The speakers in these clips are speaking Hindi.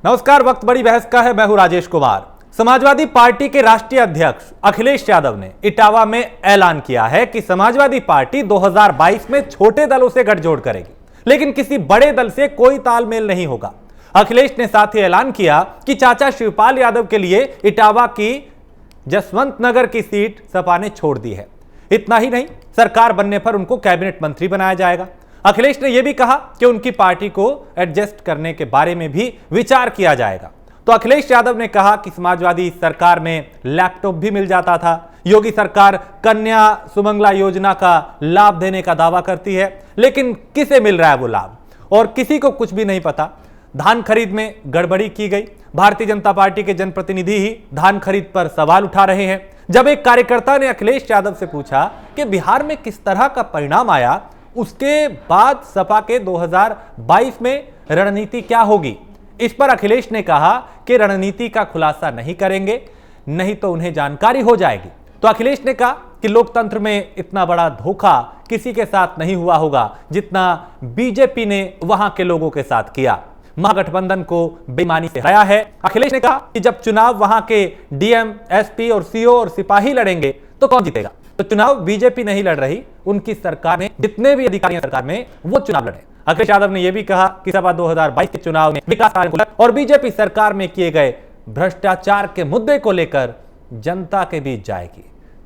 नमस्कार। वक्त बड़ी बहस का है। मैं हूं राजेश कुमार। समाजवादी पार्टी के राष्ट्रीय अध्यक्ष अखिलेश यादव ने इटावा में ऐलान किया है कि समाजवादी पार्टी 2022 में छोटे दलों से गठजोड़ करेगी, लेकिन किसी बड़े दल से कोई तालमेल नहीं होगा। अखिलेश ने साथ ही ऐलान किया कि चाचा शिवपाल यादव के लिए इटावा की जसवंत नगर की सीट सपा ने छोड़ दी है। इतना ही नहीं, सरकार बनने पर उनको कैबिनेट मंत्री बनाया जाएगा। अखिलेश ने यह भी कहा कि उनकी पार्टी को एडजस्ट करने के बारे में भी विचार किया जाएगा। तो अखिलेश यादव ने कहा कि समाजवादी सरकार में लैपटॉप भी मिल जाता था। योगी सरकार कन्या सुमंगला योजना का लाभ देने का दावा करती है, लेकिन किसे मिल रहा है वो लाभ, और किसी को कुछ भी नहीं पता। धान खरीद में गड़बड़ी की गई। भारतीय जनता पार्टी के जनप्रतिनिधि ही धान खरीद पर सवाल उठा रहे हैं। जब एक कार्यकर्ता ने अखिलेश यादव से पूछा कि बिहार में किस तरह का परिणाम आया, उसके बाद सपा के 2022 में रणनीति क्या होगी, इस पर अखिलेश ने कहा कि रणनीति का खुलासा नहीं करेंगे, नहीं तो उन्हें जानकारी हो जाएगी। तो अखिलेश ने कहा कि लोकतंत्र में इतना बड़ा धोखा किसी के साथ नहीं हुआ होगा जितना बीजेपी ने वहां के लोगों के साथ किया। महागठबंधन को बेईमानी से हराया है। अखिलेश ने कहा कि जब चुनाव वहां के डीएम, एसपी और सीओ और सिपाही लड़ेंगे तो कौन जीतेगा। तो चुनाव बीजेपी नहीं लड़ रही, उनकी सरकार में जितने भी अधिकारी हैं सरकार में वो चुनाव लड़े। अखिलेश यादव ने यह भी कहा कि सपा 2022 के चुनाव में विकास कार्य और बीजेपी सरकार में किए गए भ्रष्टाचार के मुद्दे को लेकर जनता के बीच जाएगी।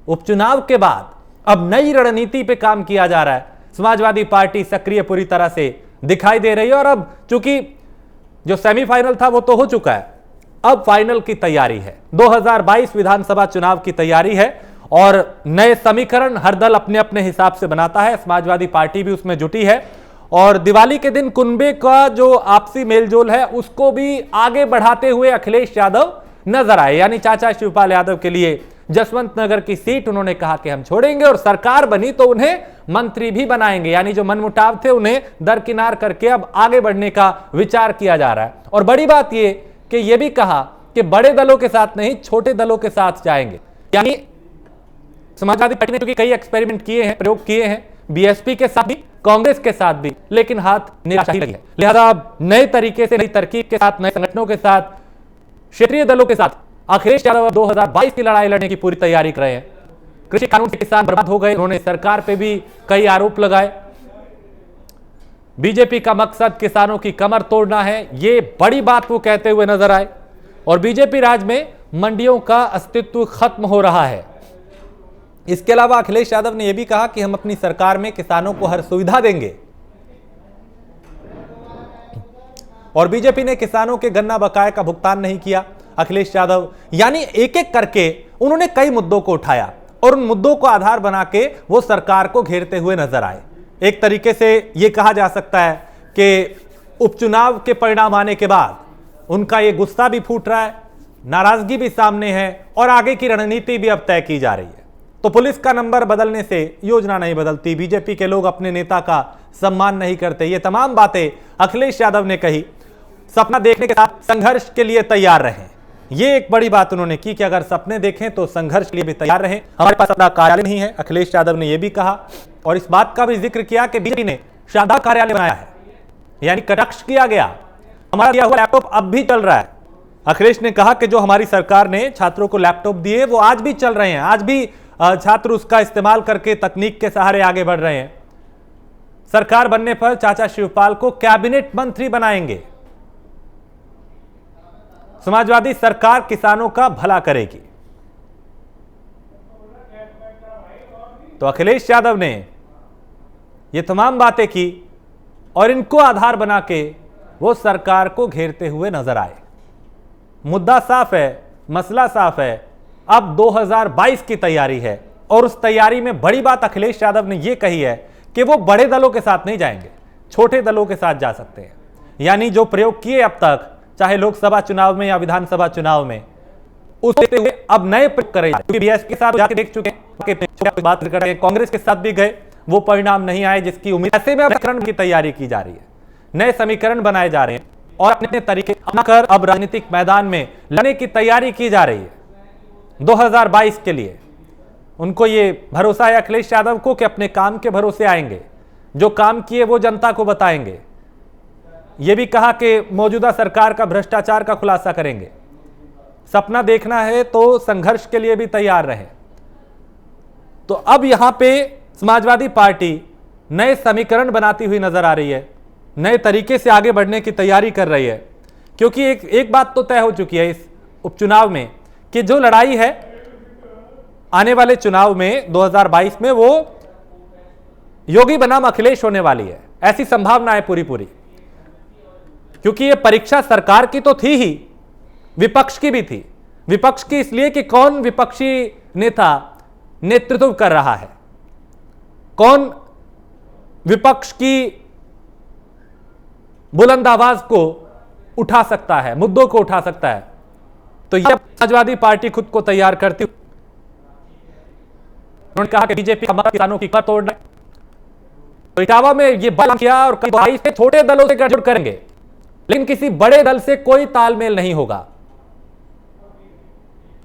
उपचुनाव के बाद अब नई रणनीति पे काम किया जा रहा है। समाजवादी पार्टी सक्रिय पूरी तरह से दिखाई दे रही है, और अब चूंकि जो सेमीफाइनल था वो तो हो चुका है, अब फाइनल की तैयारी है। 2022 विधानसभा चुनाव की तैयारी है और नए समीकरण हर दल अपने अपने हिसाब से बनाता है। समाजवादी पार्टी भी उसमें जुटी है, और दिवाली के दिन कुनबे का जो आपसी मेलजोल है उसको भी आगे बढ़ाते हुए अखिलेश यादव नजर आए। यानी चाचा शिवपाल यादव के लिए जसवंत नगर की सीट उन्होंने कहा कि हम छोड़ेंगे, और सरकार बनी तो उन्हें मंत्री भी बनाएंगे। यानी जो मनमुटाव थे उन्हें दरकिनार करके अब आगे बढ़ने का विचार किया जा रहा है। और बड़ी बात यह कि यह भी कहा कि बड़े दलों के साथ नहीं, छोटे दलों के साथ जाएंगे। यानी समाजवादी पार्टी ने क्योंकि कई एक्सपेरिमेंट किए हैं, प्रयोग किए हैं, बीएसपी के साथ भी, कांग्रेस के साथ भी, लेकिन हाथ निराशा ही लगी है। लिहाजा अब नए तरीके से, नई तरकीब के साथ, नए संगठनों के साथ, क्षेत्रीय दलों के साथ अखिलेश यादव 2022 की लड़ाई लड़ने की पूरी तैयारी कर रहे हैं। कृषि कानून से किसान बर्बाद हो गए, उन्होंने सरकार पे भी कई आरोप लगाए। बीजेपी का मकसद किसानों की कमर तोड़ना है, ये बड़ी बात वो कहते हुए नजर आए। और बीजेपी राज में मंडियों का अस्तित्व खत्म हो रहा है। इसके अलावा अखिलेश यादव ने यह भी कहा कि हम अपनी सरकार में किसानों को हर सुविधा देंगे, और बीजेपी ने किसानों के गन्ना बकाये का भुगतान नहीं किया। अखिलेश यादव यानी एक एक करके उन्होंने कई मुद्दों को उठाया, और उन मुद्दों को आधार बना के वो सरकार को घेरते हुए नजर आए। एक तरीके से यह कहा जा सकता है कि उपचुनाव के परिणाम आने के बाद उनका ये गुस्सा भी फूट रहा है, नाराजगी भी सामने है, और आगे की रणनीति भी अब तय की जा रही है। तो पुलिस का नंबर बदलने से योजना नहीं बदलती, बीजेपी के लोग अपने नेता का सम्मान नहीं करते, ये तमाम बातें अखिलेश यादव ने कही। सपना देखने के साथ संघर्ष के लिए तैयार रहें, ये एक बड़ी बात उन्होंने की कि अगर सपने देखें तो संघर्ष के लिए भी तैयार रहें। हमारे पास अपना कार्यालय नहीं है, अखिलेश यादव ने यह भी कहा, और इस बात का भी जिक्र किया कि बीजेपी ने शानदार कार्यालय बनाया है, यानी कटाक्ष किया गया। हमारा दिया हुआ लैपटॉप अब भी चल रहा है। अखिलेश ने कहा कि जो हमारी सरकार ने छात्रों को लैपटॉप दिए वो आज भी चल रहे हैं, आज भी छात्र उसका इस्तेमाल करके तकनीक के सहारे आगे बढ़ रहे हैं। सरकार बनने पर चाचा शिवपाल को कैबिनेट मंत्री बनाएंगे। समाजवादी सरकार किसानों का भला करेगी। तो अखिलेश यादव ने ये तमाम बातें की, और इनको आधार बना के वो सरकार को घेरते हुए नजर आए। मुद्दा साफ है, मसला साफ है। अब 2022 की तैयारी है, और उस तैयारी में बड़ी बात अखिलेश यादव ने यह कही है कि वो बड़े दलों के साथ नहीं जाएंगे, छोटे दलों के साथ जा सकते हैं। यानी जो प्रयोग किए अब तक, चाहे लोकसभा चुनाव में या विधानसभा चुनाव में, उस देखते हुए अब नए प्रयोग करें। क्योंकि बीएसपी के साथ जाके देख चुके हैं, बात कर रहे हैं, कांग्रेस के साथ भी गए, वो परिणाम नहीं आए जिसकी उम्मीद। ऐसे में अब समीकरण की तैयारी की जा रही है, नए समीकरण बनाए जा रहे हैं, और अपने तरीके अपनाकर अब राजनीतिक मैदान में लड़ने की तैयारी की जा रही है 2022 के लिए। उनको ये भरोसा है अखिलेश यादव को कि अपने काम के भरोसे आएंगे, जो काम किए वो जनता को बताएंगे। यह भी कहा कि मौजूदा सरकार का भ्रष्टाचार का खुलासा करेंगे। सपना देखना है तो संघर्ष के लिए भी तैयार रहे। तो अब यहां पे समाजवादी पार्टी नए समीकरण बनाती हुई नजर आ रही है, नए तरीके से आगे बढ़ने की तैयारी कर रही है, क्योंकि एक बात तो तय हो चुकी है इस उपचुनाव में कि जो लड़ाई है आने वाले चुनाव में 2022 में वो योगी बनाम अखिलेश होने वाली है, ऐसी संभावना है पूरी पूरी। क्योंकि ये परीक्षा सरकार की तो थी ही, विपक्ष की भी थी। विपक्ष की इसलिए कि कौन विपक्षी नेता नेतृत्व कर रहा है, कौन विपक्ष की बुलंद आवाज को उठा सकता है, मुद्दों को उठा सकता है। तो यह समाजवादी पार्टी खुद को तैयार करती, उन्होंने कहा कि बीजेपी किसानों की कमर तोड़ना है। तो इटावा में यह बयान किया और कई छोटे दलों से गठजोड़ करेंगे, लेकिन किसी बड़े दल से कोई तालमेल नहीं होगा।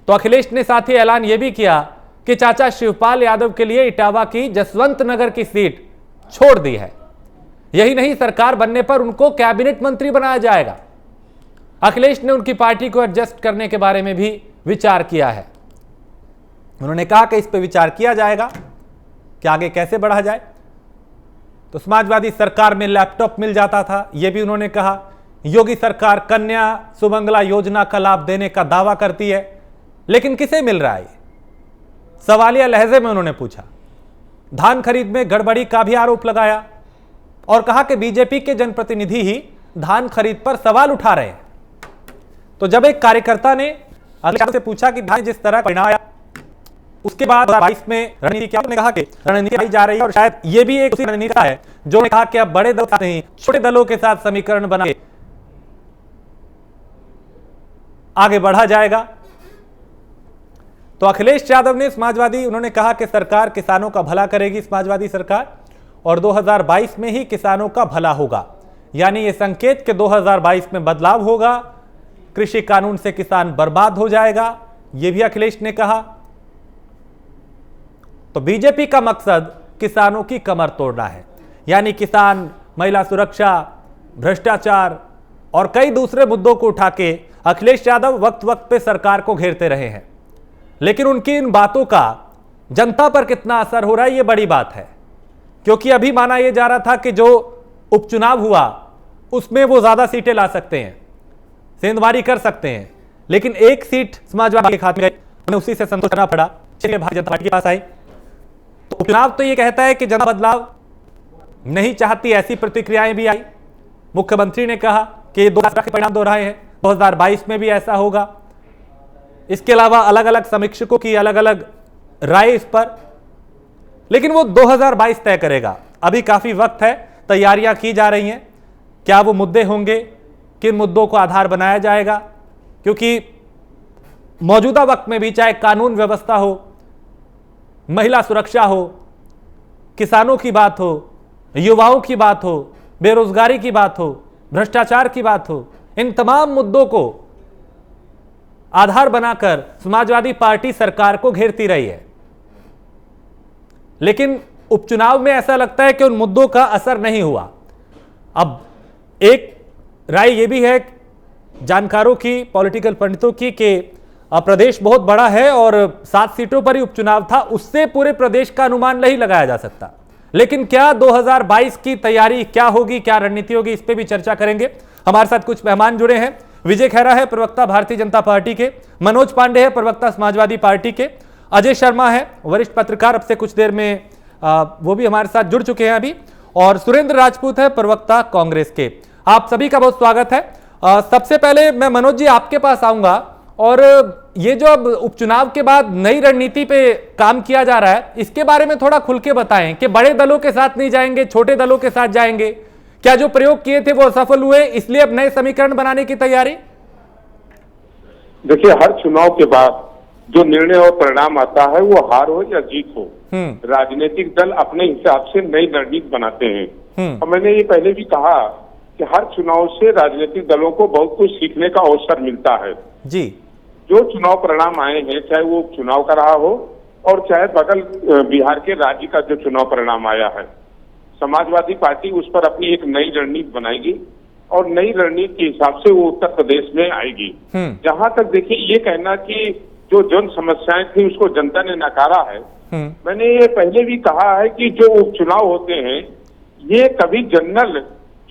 तो अखिलेश ने साथ ही ऐलान यह भी किया कि चाचा शिवपाल यादव के लिए इटावा की जसवंत नगर की सीट छोड़ दी है। यही नहीं, सरकार बनने पर उनको कैबिनेट मंत्री बनाया जाएगा। अखिलेश ने उनकी पार्टी को एडजस्ट करने के बारे में भी विचार किया है। उन्होंने कहा कि इस पर विचार किया जाएगा कि आगे कैसे बढ़ा जाए। तो समाजवादी सरकार में लैपटॉप मिल जाता था, यह भी उन्होंने कहा। योगी सरकार कन्या सुमंगला योजना का लाभ देने का दावा करती है, लेकिन किसे मिल रहा है? सवालिया लहजे में उन्होंने पूछा। धान खरीद में गड़बड़ी का भी आरोप लगाया और कहा कि बीजेपी के जनप्रतिनिधि ही धान खरीद पर सवाल उठा रहे हैं। तो जब एक कार्यकर्ता ने अखिलेश से पूछा कि धान जिस तरह परिणाम आया, उसके बाद 2022 में रणनीति क्या, उन्होंने कहा कि रणनीति आई जा रही है और शायद ये भी एक उसी रणनीति है जो ने कहा कि अब बड़े दल नहीं छोटे दलों के साथ समीकरण बना के आगे बढ़ा जाएगा। तो अखिलेश यादव ने समाजवादी, उन्होंने कहा कि सरकार किसानों का भला करेगी, समाजवादी सरकार, और 2022 में ही किसानों का भला होगा। यानी यह संकेत कि 2022 में बदलाव होगा, कृषि कानून से किसान बर्बाद हो जाएगा, यह भी अखिलेश ने कहा। तो बीजेपी का मकसद किसानों की कमर तोड़ना है, यानी किसान, महिला सुरक्षा, भ्रष्टाचार और कई दूसरे मुद्दों को उठा के अखिलेश यादव वक्त वक्त पे सरकार को घेरते रहे हैं। लेकिन उनकी इन बातों का जनता पर कितना असर हो रहा है, यह बड़ी बात है। क्योंकि अभी माना यह जा रहा था कि जो उपचुनाव हुआ उसमें वो ज्यादा सीटें ला सकते हैं, सेंधमारी कर सकते हैं, लेकिन एक सीट समाजवादी के खाते में गई, उन्हें उसी से संतोष करना पड़ा, इसलिए भारतीय जनता पार्टी के पास आई। तो उपचुनाव तो यह कहता है कि जनता बदलाव नहीं चाहती, ऐसी प्रतिक्रियाएं भी आई। मुख्यमंत्री ने कहा कि ये 2000 के परिणाम दोहराए हैं, 2022 में भी ऐसा होगा। इसके अलावा अलग अलग समीक्षकों की अलग अलग राय इस पर, लेकिन वो 2022 तय करेगा। अभी काफी वक्त है, तैयारियां की जा रही हैं। क्या वो मुद्दे होंगे, किन मुद्दों को आधार बनाया जाएगा? क्योंकि मौजूदा वक्त में भी चाहे कानून व्यवस्था हो, महिला सुरक्षा हो, किसानों की बात हो, युवाओं की बात हो, बेरोजगारी की बात हो, भ्रष्टाचार की बात हो, इन तमाम मुद्दों को आधार बनाकर समाजवादी पार्टी सरकार को घेरती रही है। लेकिन उपचुनाव में ऐसा लगता है कि उन मुद्दों का असर नहीं हुआ। अब एक राय यह भी है जानकारों की, पॉलिटिकल पंडितों की, कि प्रदेश बहुत बड़ा है और 7 सीटों पर ही उपचुनाव था, उससे पूरे प्रदेश का अनुमान नहीं लगाया जा सकता। लेकिन क्या 2022 की तैयारी क्या होगी, क्या रणनीति होगी, इस पे भी चर्चा करेंगे। हमारे साथ कुछ मेहमान जुड़े हैं। विजय खैरा है प्रवक्ता भारतीय जनता पार्टी के, मनोज पांडे है प्रवक्ता समाजवादी पार्टी के, अजय शर्मा है वरिष्ठ पत्रकार, अब से कुछ देर में वो भी हमारे साथ जुड़ चुके हैं अभी, और सुरेंद्र राजपूत है प्रवक्ता कांग्रेस के। आप सभी का बहुत स्वागत है। सबसे पहले मैं मनोज जी आपके पास आऊंगा, और ये जो अब उपचुनाव के बाद नई रणनीति पे काम किया जा रहा है, इसके बारे में थोड़ा खुल के बताएं कि बड़े दलों के साथ नहीं जाएंगे, छोटे दलों के साथ जाएंगे। क्या जो प्रयोग किए थे वो असफल हुए, इसलिए अब नए समीकरण बनाने की तैयारी? देखिए, हर चुनाव के बाद जो निर्णय और परिणाम आता है, वो हार हो या जीत हो, राजनीतिक दल अपने हिसाब से नई रणनीति बनाते हैं। और मैंने ये पहले भी कहा कि हर चुनाव से राजनीतिक दलों को बहुत कुछ सीखने का अवसर मिलता है जी। जो चुनाव परिणाम आए हैं, चाहे वो चुनाव का रहा हो और चाहे बगल बिहार के राज्य का जो चुनाव परिणाम आया है, समाजवादी पार्टी उस पर अपनी एक नई रणनीति बनाएगी और नई रणनीति के हिसाब से वो उत्तर प्रदेश में आएगी। जहां तक देखिए ये कहना कि जो जन समस्याएं थी उसको जनता ने नकारा है, मैंने ये पहले भी कहा है कि जो उपचुनाव होते हैं ये कभी जनरल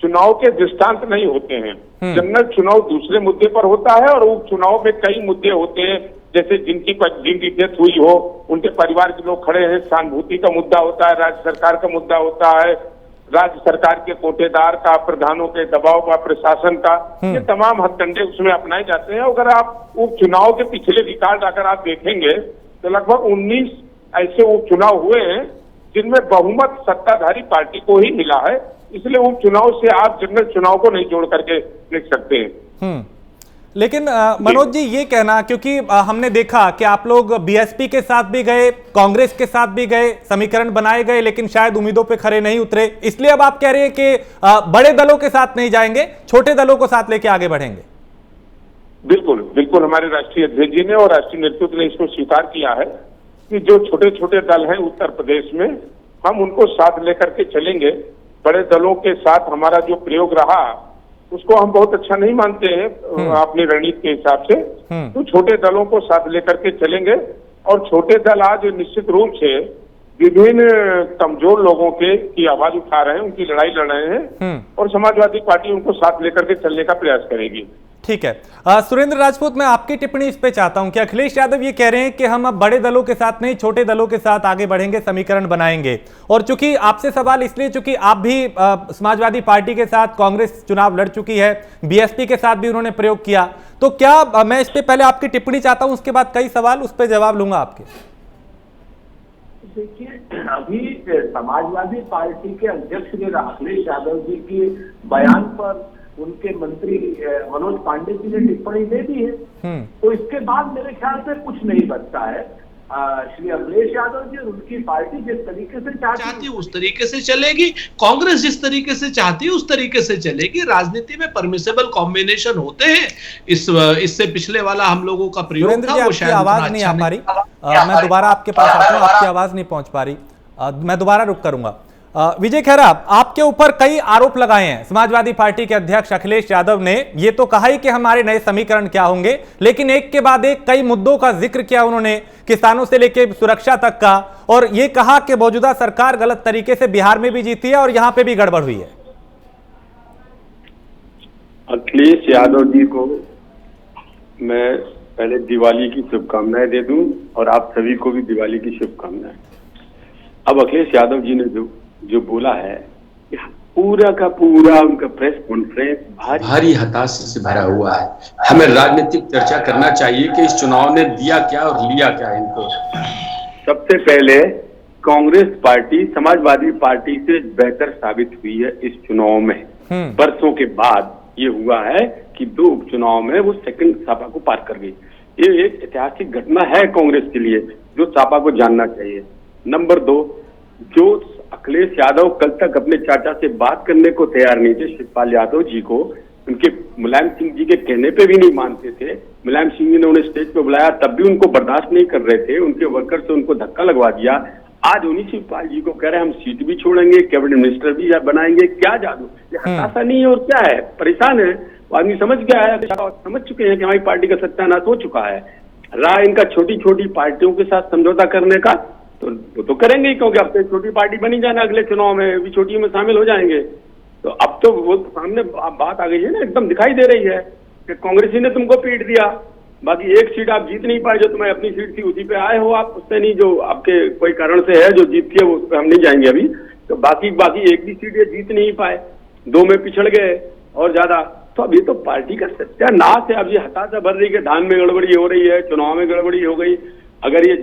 चुनाव के दृष्टांत नहीं होते हैं। जनरल चुनाव दूसरे मुद्दे पर होता है और उपचुनाव में कई मुद्दे होते हैं, जैसे जिनकी डेथ हुई हो उनके परिवार के लोग खड़े हैं, सहानुभूति का मुद्दा होता है, राज्य सरकार का मुद्दा होता है, राज्य सरकार के कोटेदार का, प्रधानों के दबाव का, प्रशासन का, ये तमाम हथकंडे उसमें अपनाए जाते हैं। अगर आप उपचुनाव के पिछले रिकॉर्ड अगर आप देखेंगे तो लगभग 19 ऐसे उपचुनाव हुए हैं जिनमें बहुमत सत्ताधारी पार्टी को ही मिला है, इसलिए उपचुनाव से आप जनरल चुनाव को नहीं जोड़ करके देख सकते हैं। लेकिन मनोज जी ये कहना, क्योंकि हमने देखा कि आप लोग बीएसपी के साथ भी गए, कांग्रेस के साथ भी गए, समीकरण बनाए गए, लेकिन शायद उम्मीदों पे खरे नहीं उतरे, इसलिए अब आप कह रहे हैं कि बड़े दलों के साथ नहीं जाएंगे, छोटे दलों को साथ लेके आगे बढ़ेंगे। बिल्कुल बिल्कुल, हमारे राष्ट्रीय अध्यक्ष जी ने और राष्ट्रीय नेतृत्व ने इसको स्वीकार किया है कि जो छोटे छोटे दल हैं उत्तर प्रदेश में हम उनको साथ लेकर के चलेंगे। बड़े दलों के साथ हमारा जो प्रयोग रहा उसको हम बहुत अच्छा नहीं मानते हैं अपनी रणनीति के हिसाब से, तो छोटे दलों को साथ लेकर के चलेंगे। और छोटे दल आज निश्चित रूप से विभिन्न कमजोर लोगों की आवाज उठा रहे हैं, उनकी लड़ाई लड़ रहे हैं और समाजवादी पार्टी उनको साथ लेकर के चलने का प्रयास करेगी। ठीक है, सुरेंद्र राजपूत, मैं आपकी टिप्पणी इस पे चाहता हूं कि अखिलेश यादव ये कह रहे हैं कि हम अब बड़े दलों के साथ नहीं छोटे दलों के साथ आगे बढ़ेंगे, समीकरण बनाएंगे। और चूंकि आपसे सवाल इसलिए चूंकि आप भी समाजवादी पार्टी के साथ कांग्रेस चुनाव लड़ चुकी है, बीएसपी के साथ भी उन्होंने प्रयोग किया, तो क्या मैं इस पे पहले आपकी टिप्पणी चाहता हूं, उसके बाद कई सवाल उस पर जवाब लूंगा आपके। देखिए, अभी समाजवादी पार्टी के अध्यक्ष ने अखिलेश यादव जी के बयान पर उनके मंत्री मनोज पांडे जी ने टिप्पणी दे दी है, तो इसके बाद मेरे ख्याल से कुछ नहीं बचता है। श्री अखिलेश यादव जी और उनकी पार्टी जिस तरीके से चाहती उस तरीके से चलेगी, कांग्रेस जिस तरीके से चाहती है उस तरीके से चलेगी। राजनीति में परमिसेबल कॉम्बिनेशन होते हैं, इससे पिछले वाला हम लोगों का प्रयोग था वो शायद आवाज नहीं आ पा रही, मैं दोबारा आपके पास आता हूं, आपकी आवाज नहीं पहुंच पा रही, मैं दोबारा रुक करूंगा। विजय खैरा, आपके ऊपर कई आरोप लगाए हैं समाजवादी पार्टी के अध्यक्ष अखिलेश यादव ने, ये तो कहा ही कि हमारे नए समीकरण क्या होंगे, लेकिन एक के बाद एक कई मुद्दों का जिक्र किया उन्होंने, किसानों से लेकर सुरक्षा तक का, और ये कहा कि मौजूदा सरकार गलत तरीके से बिहार में भी जीती है और यहां पे भी गड़बड़ हुई है। अखिलेश यादव जी को मैं पहले दिवाली की शुभकामनाएं दे दूं और आप सभी को भी दिवाली की शुभकामनाएं। अब अखिलेश यादव जी ने जो बोला है, पूरा का पूरा उनका प्रेस कॉन्फ्रेंस भारी हताशा से भरा हुआ है। हमें राजनीतिक चर्चा करना चाहिए कि इस चुनाव ने दिया क्या और लिया क्या इनको। सबसे पहले कांग्रेस पार्टी समाजवादी पार्टी से बेहतर साबित हुई है इस चुनाव में। बरसों के बाद ये हुआ है कि 2 उपचुनाव में वो सेकंड सापा को पार कर गई। ये एक ऐतिहासिक घटना है कांग्रेस के लिए, जो सापा को जानना चाहिए। नंबर 2, जो अखिलेश यादव कल तक अपने चाचा से बात करने को तैयार नहीं थे, शिवपाल यादव जी को, उनके मुलायम सिंह जी के कहने पे भी नहीं मानते थे, मुलायम सिंह जी ने उन्हें स्टेज पे बुलाया तब भी उनको बर्दाश्त नहीं कर रहे थे, उनके वर्कर से उनको धक्का लगवा दिया। आज उन्हीं शिवपाल जी को कह रहे हैं हम सीट भी छोड़ेंगे, कैबिनेट मिनिस्टर भी बनाएंगे। क्या जादू, ये हताशा नहीं है और क्या है, परेशान है आदमी, समझ गया है, समझ चुके हैं कि हमारी पार्टी का सत्यानाश हो चुका है। रहा इनका छोटी छोटी पार्टियों के साथ समझौता करने का, तो वो तो करेंगे ही, क्योंकि अब तो छोटी पार्टी बनी जाना, अगले चुनाव में भी छोटी में शामिल हो जाएंगे। तो अब तो वो सामने बात आ गई है ना, एकदम दिखाई दे रही है कि कांग्रेस ने तुमको पीट दिया, बाकी एक सीट आप जीत नहीं पाए, जो तुम्हारी अपनी सीट थी उसी पे आए हो आप, उससे नहीं जो आपके कोई कारण से है जो जीतती है वो उस पर हम नहीं जाएंगे अभी। तो बाकी एक भी सीट ये जीत नहीं पाए, 2 में पिछड़ गए और ज्यादा। तो अब ये तो पार्टी का सत्यानाश है। अब ये हताशा भर रही है, धान में गड़बड़ी हो रही है, चुनाव में गड़बड़ी हो गई। अगर ये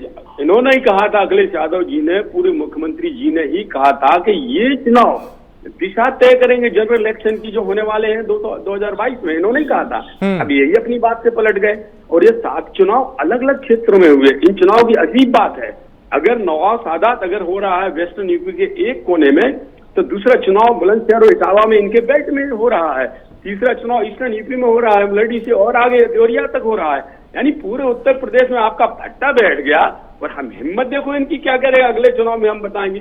इन्होंने ही कहा था, अखिलेश यादव जी ने, पूरे मुख्यमंत्री जी ने ही कहा था कि ये चुनाव दिशा तय करेंगे जनरल इलेक्शन की जो होने वाले हैं 2022 में, इन्होंने ही कहा था। अब यही अपनी बात से पलट गए और ये 7 चुनाव अलग अलग क्षेत्रों में हुए। इन चुनाव की अजीब बात है, अगर नवाब सादात अगर हो रहा है वेस्टर्न यूपी के एक कोने में, तो दूसरा चुनाव बुलंदशहर और इटावा में इनके बेल्ट में हो रहा है, तीसरा चुनाव ईस्टर्न यूपी में हो रहा है, मलडी से और आगे देवरिया तक हो रहा है। यानी पूरे उत्तर प्रदेश में आपका भट्टा बैठ गया। और हम हिम्मत देखो इनकी, क्या करेगा अगले चुनाव में हम बताएंगे।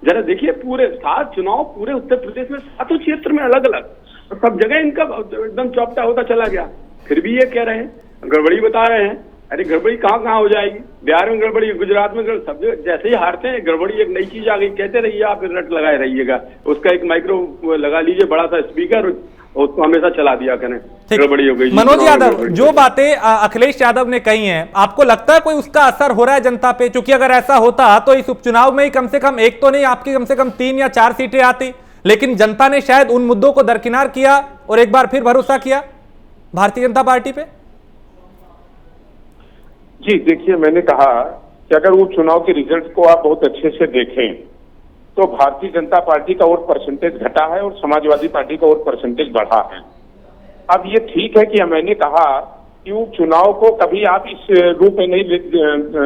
जरा देखिए, पूरे 7 चुनाव पूरे उत्तर प्रदेश में 7 क्षेत्र में अलग अलग, सब जगह इनका एकदम चौपटा होता चला गया। फिर भी ये कह रहे हैं, गड़बड़ी बता रहे हैं। अरे गड़बड़ी कहाँ कहाँ हो जाएगी? बिहार में गड़बड़ी, गुजरात में गड़बड़ी, सब जगह जैसे ही हारते हैं गड़बड़ी एक नई चीज आ गई, कहते रहिए आप, रट लगाए रहिएगा। उसका एक माइक्रो लगा लीजिए, बड़ा सा स्पीकर, उसको हमेशा चला दिया करें, गड़बड़ी हो गई। मनोज यादव, जो बातें अखिलेश यादव ने कही हैं, आपको लगता है कोई उसका असर हो रहा है जनता पे? क्योंकि अगर ऐसा होता तो इस उपचुनाव में ही कम से कम एक तो नहीं, आपकी कम से कम 3 या 4 सीटें आती। लेकिन जनता ने शायद उन मुद्दों को दरकिनार किया और एक बार फिर भरोसा किया भारतीय जनता पार्टी पे। जी देखिए, मैंने कहा कि अगर वो चुनाव के रिजल्ट को आप बहुत अच्छे से देखें तो भारतीय जनता पार्टी का वोट परसेंटेज घटा है और समाजवादी पार्टी का वोट परसेंटेज बढ़ा है। अब ये ठीक है कि मैंने कहा कि वो चुनाव को कभी आप इस रूप में नहीं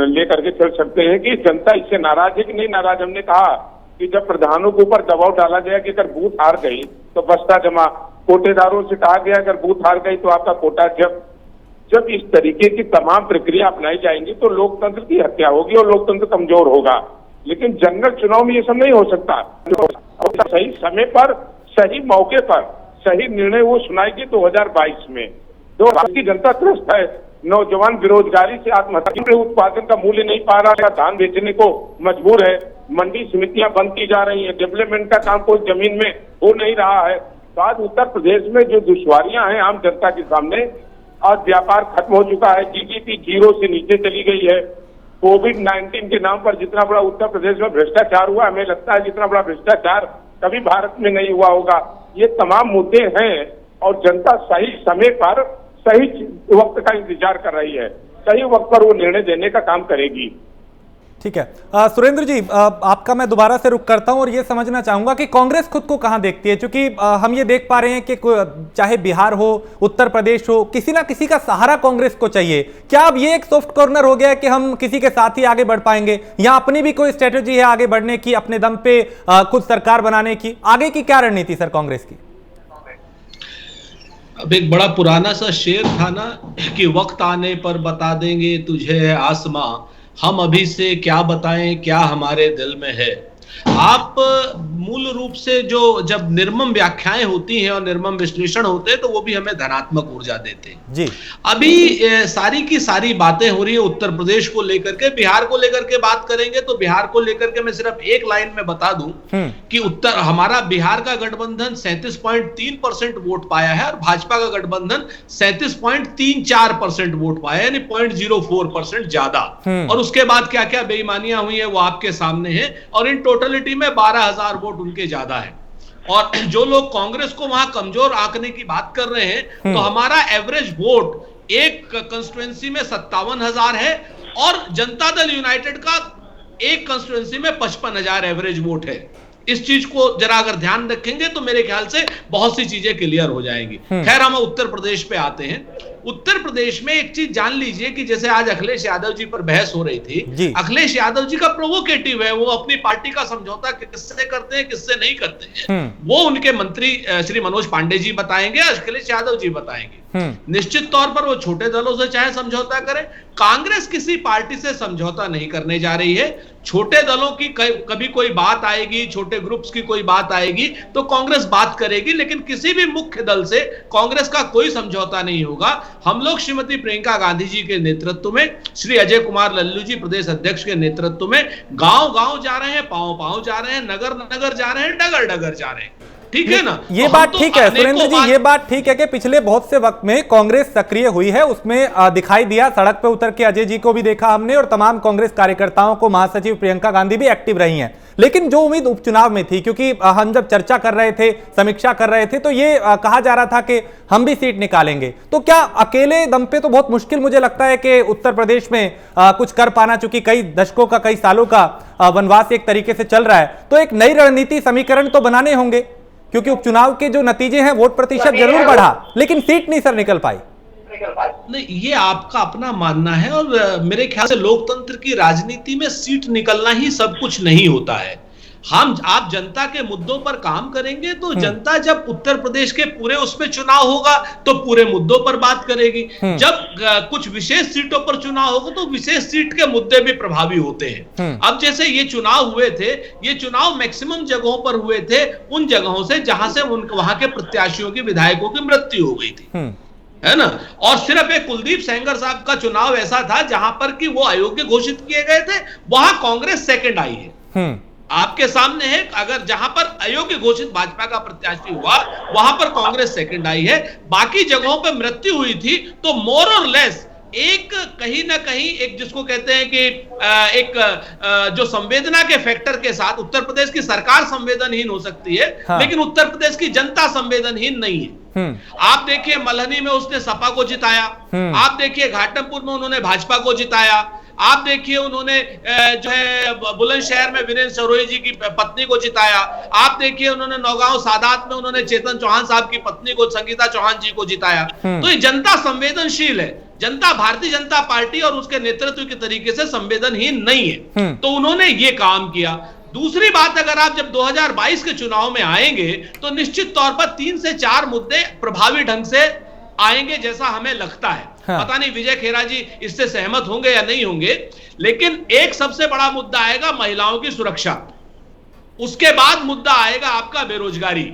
ले करके चल सकते हैं कि जनता इससे नाराज है कि नहीं नाराज। हमने कहा कि जब प्रधानों के ऊपर दबाव डाला गया कि अगर बूथ हार गई तो बस्ता जमा, कोटेदारों से कहा गया अगर बूथ हार गई तो आपका कोटा जब इस तरीके की तमाम प्रक्रिया अपनाई जाएंगी तो लोकतंत्र की हत्या होगी और लोकतंत्र कमजोर होगा। लेकिन जनरल चुनाव में ये सब नहीं हो सकता। सही समय पर, सही मौके पर सही निर्णय वो सुनाएगी 2022 में। जो भारतीय जनता त्रस्त है, नौजवान बेरोजगारी से आत्महत्या, उत्पादन का मूल्य नहीं पा रहा है, धान बेचने को मजबूर है, मंडी समितियां बंद की जा रही है, डेवलपमेंट का काम कोई जमीन में हो नहीं रहा है। तो आज उत्तर प्रदेश में जो दुश्वारियां हैं आम जनता के सामने, आज व्यापार खत्म हो चुका है, जीडीपी 0 से नीचे चली गई है। कोविड-19 के नाम पर जितना बड़ा उत्तर प्रदेश में भ्रष्टाचार हुआ, हमें लगता है जितना बड़ा भ्रष्टाचार कभी भारत में नहीं हुआ होगा। ये तमाम मुद्दे हैं और जनता सही समय पर सही वक्त का इंतजार कर रही है, सही वक्त पर वो निर्णय देने का काम करेगी। ठीक है, सुरेंद्र जी, आपका मैं दोबारा से रुख करता हूं और ये समझना चाहूंगा कि कांग्रेस खुद को कहां देखती है, क्योंकि हम ये देख पा रहे हैं कि चाहे बिहार हो, उत्तर प्रदेश हो, किसी ना किसी का सहारा कांग्रेस को चाहिए। क्या अब ये एक सॉफ्ट कॉर्नर हो गया है कि हम किसी के साथ ही आगे बढ़ पाएंगे, या अपनी भी कोई स्ट्रेटेजी है आगे बढ़ने की, अपने दम पे खुद सरकार बनाने की? आगे की क्या रणनीति सर कांग्रेस की? अब एक बड़ा पुराना सा शेर था ना कि वक्त आने पर बता देंगे तुझे है आसमां, हम अभी से क्या बताएं क्या हमारे दिल में है। आप मूल रूप से जो जब निर्मम व्याख्याएं होती हैं और निर्मम विश्लेषण होते हैं तो वो भी हमें धनात्मक ऊर्जा देते हैं जी। अभी सारी की सारी बातें हो रही है उत्तर प्रदेश को लेकर के, बिहार को लेकर के बात करेंगे तो बिहार को लेकर के मैं सिर्फ एक लाइन में बता दूं कि हमारा बिहार का गठबंधन 37.3% वोट पाया है और भाजपा का गठबंधन 37.34% वोट पाया है, यानी 0.04% ज्यादा। और उसके बाद क्या क्या बेईमानियां हुई है वो आपके सामने है, और इन टोटलिटी में 12,000 वोट उनके ज्यादा है। और जो लोग कांग्रेस को वहां कमजोर आंकने की बात कर रहे हैं तो हमारा एवरेज वोट एक कंस्टिट्यूएंसी में 57,000 है और जनता दल यूनाइटेड का एक कंस्टिट्यूएंसी में 55,000 एवरेज वोट है। इस चीज को जरा अगर ध्यान रखेंगे तो मेरे ख्याल से बहुत सी चीजें क्लियर हो जाएंगी। खैर, हम उत्तर प्रदेश पे आते हैं। उत्तर प्रदेश में एक चीज जान लीजिए कि जैसे आज अखिलेश यादव जी पर बहस हो रही थी, अखिलेश यादव जी का प्रोवोकेटिव है, वो अपनी पार्टी का समझौता किससे करते हैं किससे नहीं करते हैं वो उनके मंत्री श्री मनोज पांडे जी बताएंगे, अखिलेश यादव जी बताएंगे। निश्चित तौर पर वो छोटे दलों से चाहे समझौता करें, कांग्रेस किसी पार्टी से समझौता नहीं करने जा रही है। छोटे दलों की कभी कोई बात आएगी, छोटे ग्रुप्स की कोई बात आएगी तो कांग्रेस बात करेगी, लेकिन किसी भी मुख्य दल से कांग्रेस का कोई समझौता नहीं होगा। हम लोग श्रीमती प्रियंका गांधी जी के नेतृत्व में, श्री अजय कुमार लल्लू जी प्रदेश अध्यक्ष के नेतृत्व में गांव गांव जा रहे हैं, पांव पांव जा रहे हैं, नगर नगर जा रहे हैं, डगर डगर जा रहे हैं। ठीक है ना? ये बात ठीक है सुरेंद्र जी, ये बात ठीक है कि पिछले बहुत से वक्त में कांग्रेस सक्रिय हुई है, उसमें दिखाई दिया, सड़क पे उतर के अजय जी को भी देखा हमने और तमाम कांग्रेस कार्यकर्ताओं को, महासचिव प्रियंका गांधी भी एक्टिव रही हैं। लेकिन जो उम्मीद उपचुनाव में थी, क्योंकि हम जब चर्चा कर रहे थे, समीक्षा कर रहे थे, तो ये कहा जा रहा था कि हम भी सीट निकालेंगे, तो क्या अकेले दम पे तो बहुत मुश्किल मुझे लगता है कि उत्तर प्रदेश में कुछ कर पाना, चूंकि कई दशकों का, कई सालों का वनवास एक तरीके से चल रहा है, तो एक नई रणनीति समीकरण तो बनाने होंगे, क्योंकि उपचुनाव के जो नतीजे हैं वोट प्रतिशत जरूर बढ़ा लेकिन सीट नहीं सर निकल पाई। नहीं, ये आपका अपना मानना है और मेरे ख्याल से लोकतंत्र की राजनीति में सीट निकलना ही सब कुछ नहीं होता है। आप जनता के मुद्दों पर काम करेंगे तो जनता जब उत्तर प्रदेश के पूरे उसमें चुनाव होगा तो पूरे मुद्दों पर बात करेगी। जब कुछ विशेष सीटों पर चुनाव होगा तो विशेष सीट के मुद्दे भी प्रभावी होते हैं। अब जैसे ये चुनाव हुए थे, ये चुनाव मैक्सिमम जगहों पर हुए थे उन जगहों से जहां से वहां के प्रत्याशियों की, विधायकों की मृत्यु हो गई थी, है ना। और सिर्फ एक कुलदीप सेंगर साहब का चुनाव ऐसा था जहां पर कि वो अयोग्य घोषित किए गए थे, वहां कांग्रेस सेकंड आई है। आपके सामने है, अगर जहां पर अयोग्य घोषित भाजपा का प्रत्याशी हुआ वहां पर कांग्रेस सेकंड आई है। बाकी जगहों पर मृत्यु हुई थी तो मोर और लेस एक कहीं ना कहीं एक जिसको कहते हैं कि एक जो संवेदना के फैक्टर के साथ उत्तर प्रदेश की सरकार संवेदनहीन हो सकती है, हाँ। लेकिन उत्तर प्रदेश की जनता संवेदनहीन नहीं है। आप देखिए मल्हनी में उसने सपा को जिताया, आप देखिए घाटमपुर में उन्होंने भाजपा को जिताया, आप देखिए उन्होंने जो है बुलंदशहर में वीरेंद्र सरोही जी की पत्नी को जिताया, आप देखिए उन्होंने नौगांव सादात में उन्होंने चेतन चौहान साहब की पत्नी को, संगीता चौहान जी को जिताया। तो ये जनता संवेदनशील है, जनता भारतीय जनता पार्टी और उसके नेतृत्व के तरीके से संवेदनहीन नहीं है, तो उन्होंने ये काम किया। दूसरी बात, अगर आप जब 2022 के चुनाव में आएंगे तो निश्चित तौर पर 3 से 4 मुद्दे प्रभावी ढंग से आएंगे जैसा हमें लगता है। हाँ। पता नहीं विजय खेरा जी इससे सहमत होंगे या नहीं होंगे, लेकिन एक सबसे बड़ा मुद्दा आएगा महिलाओं की सुरक्षा, उसके बाद मुद्दा आएगा आपका बेरोजगारी,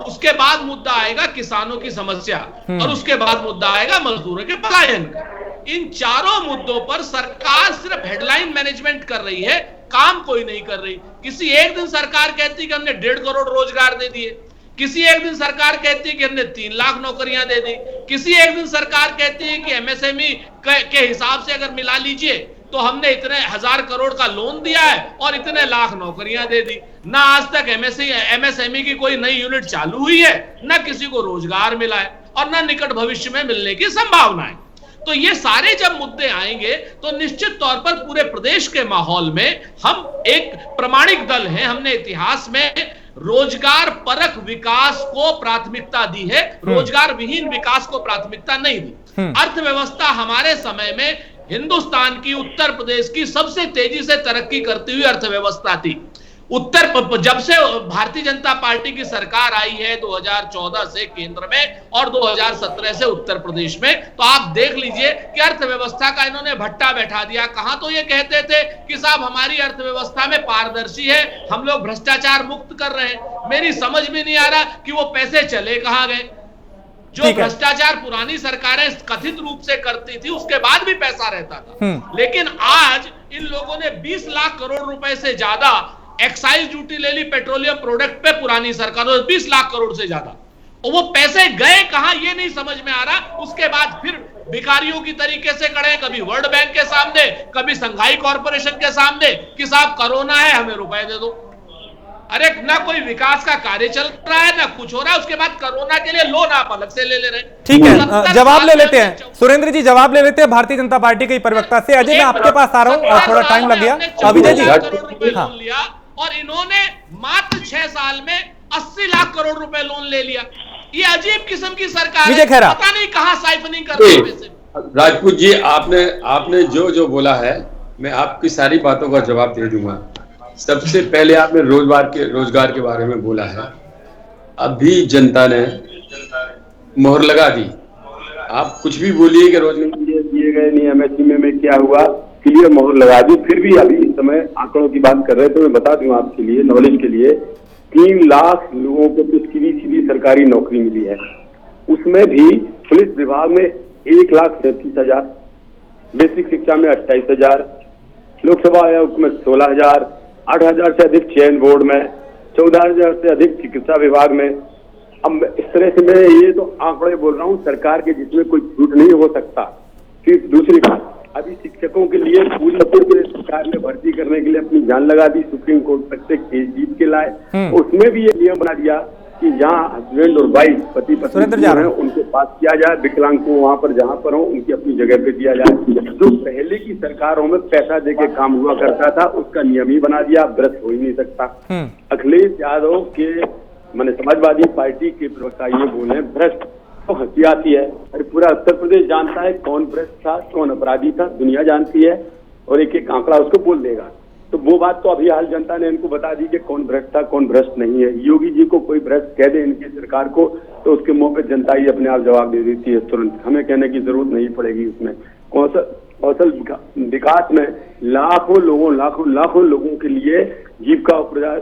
उसके बाद मुद्दा आएगा किसानों की समस्या, और उसके बाद मुद्दा आएगा मजदूरों के पलायन का। इन चारों मुद्दों पर सरकार सिर्फ हेडलाइन मैनेजमेंट कर रही है, काम कोई नहीं कर रही। किसी एक दिन सरकार कहती है कि हमने 1.5 करोड़ रोजगार दे दिए, किसी एक दिन सरकार कहती है कि हमने 3 लाख नौकरियां दे दी, किसी एक दिन सरकार कहती है कि एमएसएमई के हिसाब से अगर मिला लीजिए तो हमने इतने 1000 करोड़ का लोन दिया है और इतने लाख नौकरियां दे दी। ना आज तक एमएसएमई की कोई नई यूनिट चालू हुई है, ना किसी को रोजगार मिला है, और ना निकट भविष्य में मिलने की संभावना है। तो ये सारे जब मुद्दे आएंगे तो निश्चित तौर पर पूरे प्रदेश के माहौल में हम एक प्रमाणिक दल हैं, हमने इतिहास में रोजगार परक विकास को प्राथमिकता दी है, रोजगार विहीन विकास को प्राथमिकता नहीं दी। अर्थव्यवस्था हमारे समय में हिंदुस्तान की, उत्तर प्रदेश की सबसे तेजी से तरक्की करती हुई अर्थव्यवस्था थी। जब से भारतीय जनता पार्टी की सरकार आई है 2014 से केंद्र में और 2017 से उत्तर प्रदेश में, तो आप देख लीजिए कि अर्थव्यवस्था का इन्होंने भट्टा बैठा दिया। कहां तो ये कहते थे कि साहब हमारी अर्थव्यवस्था में पारदर्शी है, हम लोग भ्रष्टाचार मुक्त कर रहे हैं। मेरी समझ में नहीं आ रहा कि वो पैसे चले कहां गए। जो भ्रष्टाचार पुरानी सरकारें कथित रूप से करती थी उसके बाद भी पैसा रहता था, लेकिन आज इन लोगों ने 20 लाख करोड़ रुपए से ज्यादा एक्साइज ड्यूटी ले ली पेट्रोलियम प्रोडक्ट पे, पुरानी सरकार 20 लाख करोड़ से ज्यादा, और वो पैसे गए कहां ये नहीं समझ में आ रहा। उसके बाद फिर भिखारियों की तरीके से खड़े, कभी वर्ल्ड बैंक के सामने, कभी संघाई कॉर्पोरेशन के सामने कि साहब कोरोना है हमें रुपए दे दो। अरे ना कोई विकास का कार्य चल रहा है ना कुछ हो रहा है, उसके बाद कोरोना के लिए लोन आप अलग से ले रहे हैं। ठीक है, जवाब ले लेते हैं सुरेंद्र जी, जवाब ले लेते हैं भारतीय जनता पार्टी के प्रवक्ता से। अजय मैं आपके पास आ रहा हूं, थोड़ा टाइम लग गया। विजय जी, करोड़ रुपए लोन लिया और इन्होंने मात्र 6 साल में 80 लाख करोड़ रुपए लोन ले लिया। ये अजीब किस्म की सरकार है, पता नहीं कहां साइफनिंग कर रही है। राजपूत जी, आपने जो बोला है मैं आपकी सारी बातों का जवाब दे दूंगा। सबसे पहले आपने रोजगार के बारे में बोला है, अभी जनता ने मोहर लगा दी। आप कुछ भी बोलिए कि रोजगार दिए गए नहीं, एमएसएमई में क्या हुआ, क्लियर मोहर लगा दी। फिर भी अभी इस समय आंकड़ों की बात कर रहे हैं तो मैं बता दूं आपके लिए, नॉलेज के लिए, 3 लाख लोगों को तो सीधी सरकारी नौकरी मिली है। उसमें भी पुलिस विभाग में 1,37,000, बेसिक शिक्षा में 28,000, लोकसभा आयोग में 16,000, 8,000 से अधिक चयन बोर्ड में, 14,000 से अधिक चिकित्सा विभाग में। अब इस तरह से मैं ये तो आंकड़े बोल रहा हूँ सरकार के, जिसमें कोई झूठ नहीं हो सकता। फिर दूसरी बात, अभी शिक्षकों के लिए पूरी सरकार ने भर्ती करने के लिए अपनी जान लगा दी, सुप्रीम कोर्ट तक से केस जीत के लाए। उसमें भी ये नियम बना दिया कि जहाँ हस्बैंड और वाइफ पति पत्नी हैं उनके पास किया जाए, विकलांग को वहां पर जहां पर हो उनकी अपनी जगह पे दिया जाए। जो पहले की सरकारों में पैसा देके काम हुआ करता था उसका नियम ही बना दिया, भ्रष्ट हो ही नहीं सकता। अखिलेश यादव के मैंने समाजवादी पार्टी के प्रवक्ता ये बोले भ्रष्ट, तो हंसी आती है। अरे पूरा उत्तर प्रदेश जानता है कौन भ्रष्ट था, कौन अपराधी था, दुनिया जानती है, और एक एक आंकड़ा उसको बोल देगा। तो वो बात तो अभी हाल जनता ने इनको बता दी कि कौन भ्रष्ट था कौन भ्रष्ट नहीं है। योगी जी को कोई भ्रष्ट कह दे इनकी सरकार को तो उसके मुंह पे जनता ही अपने आप जवाब दे देती है तुरंत, हमें कहने की जरूरत नहीं पड़ेगी। उसमें कौशल विकास में लाखों लोगों के लिए जीविका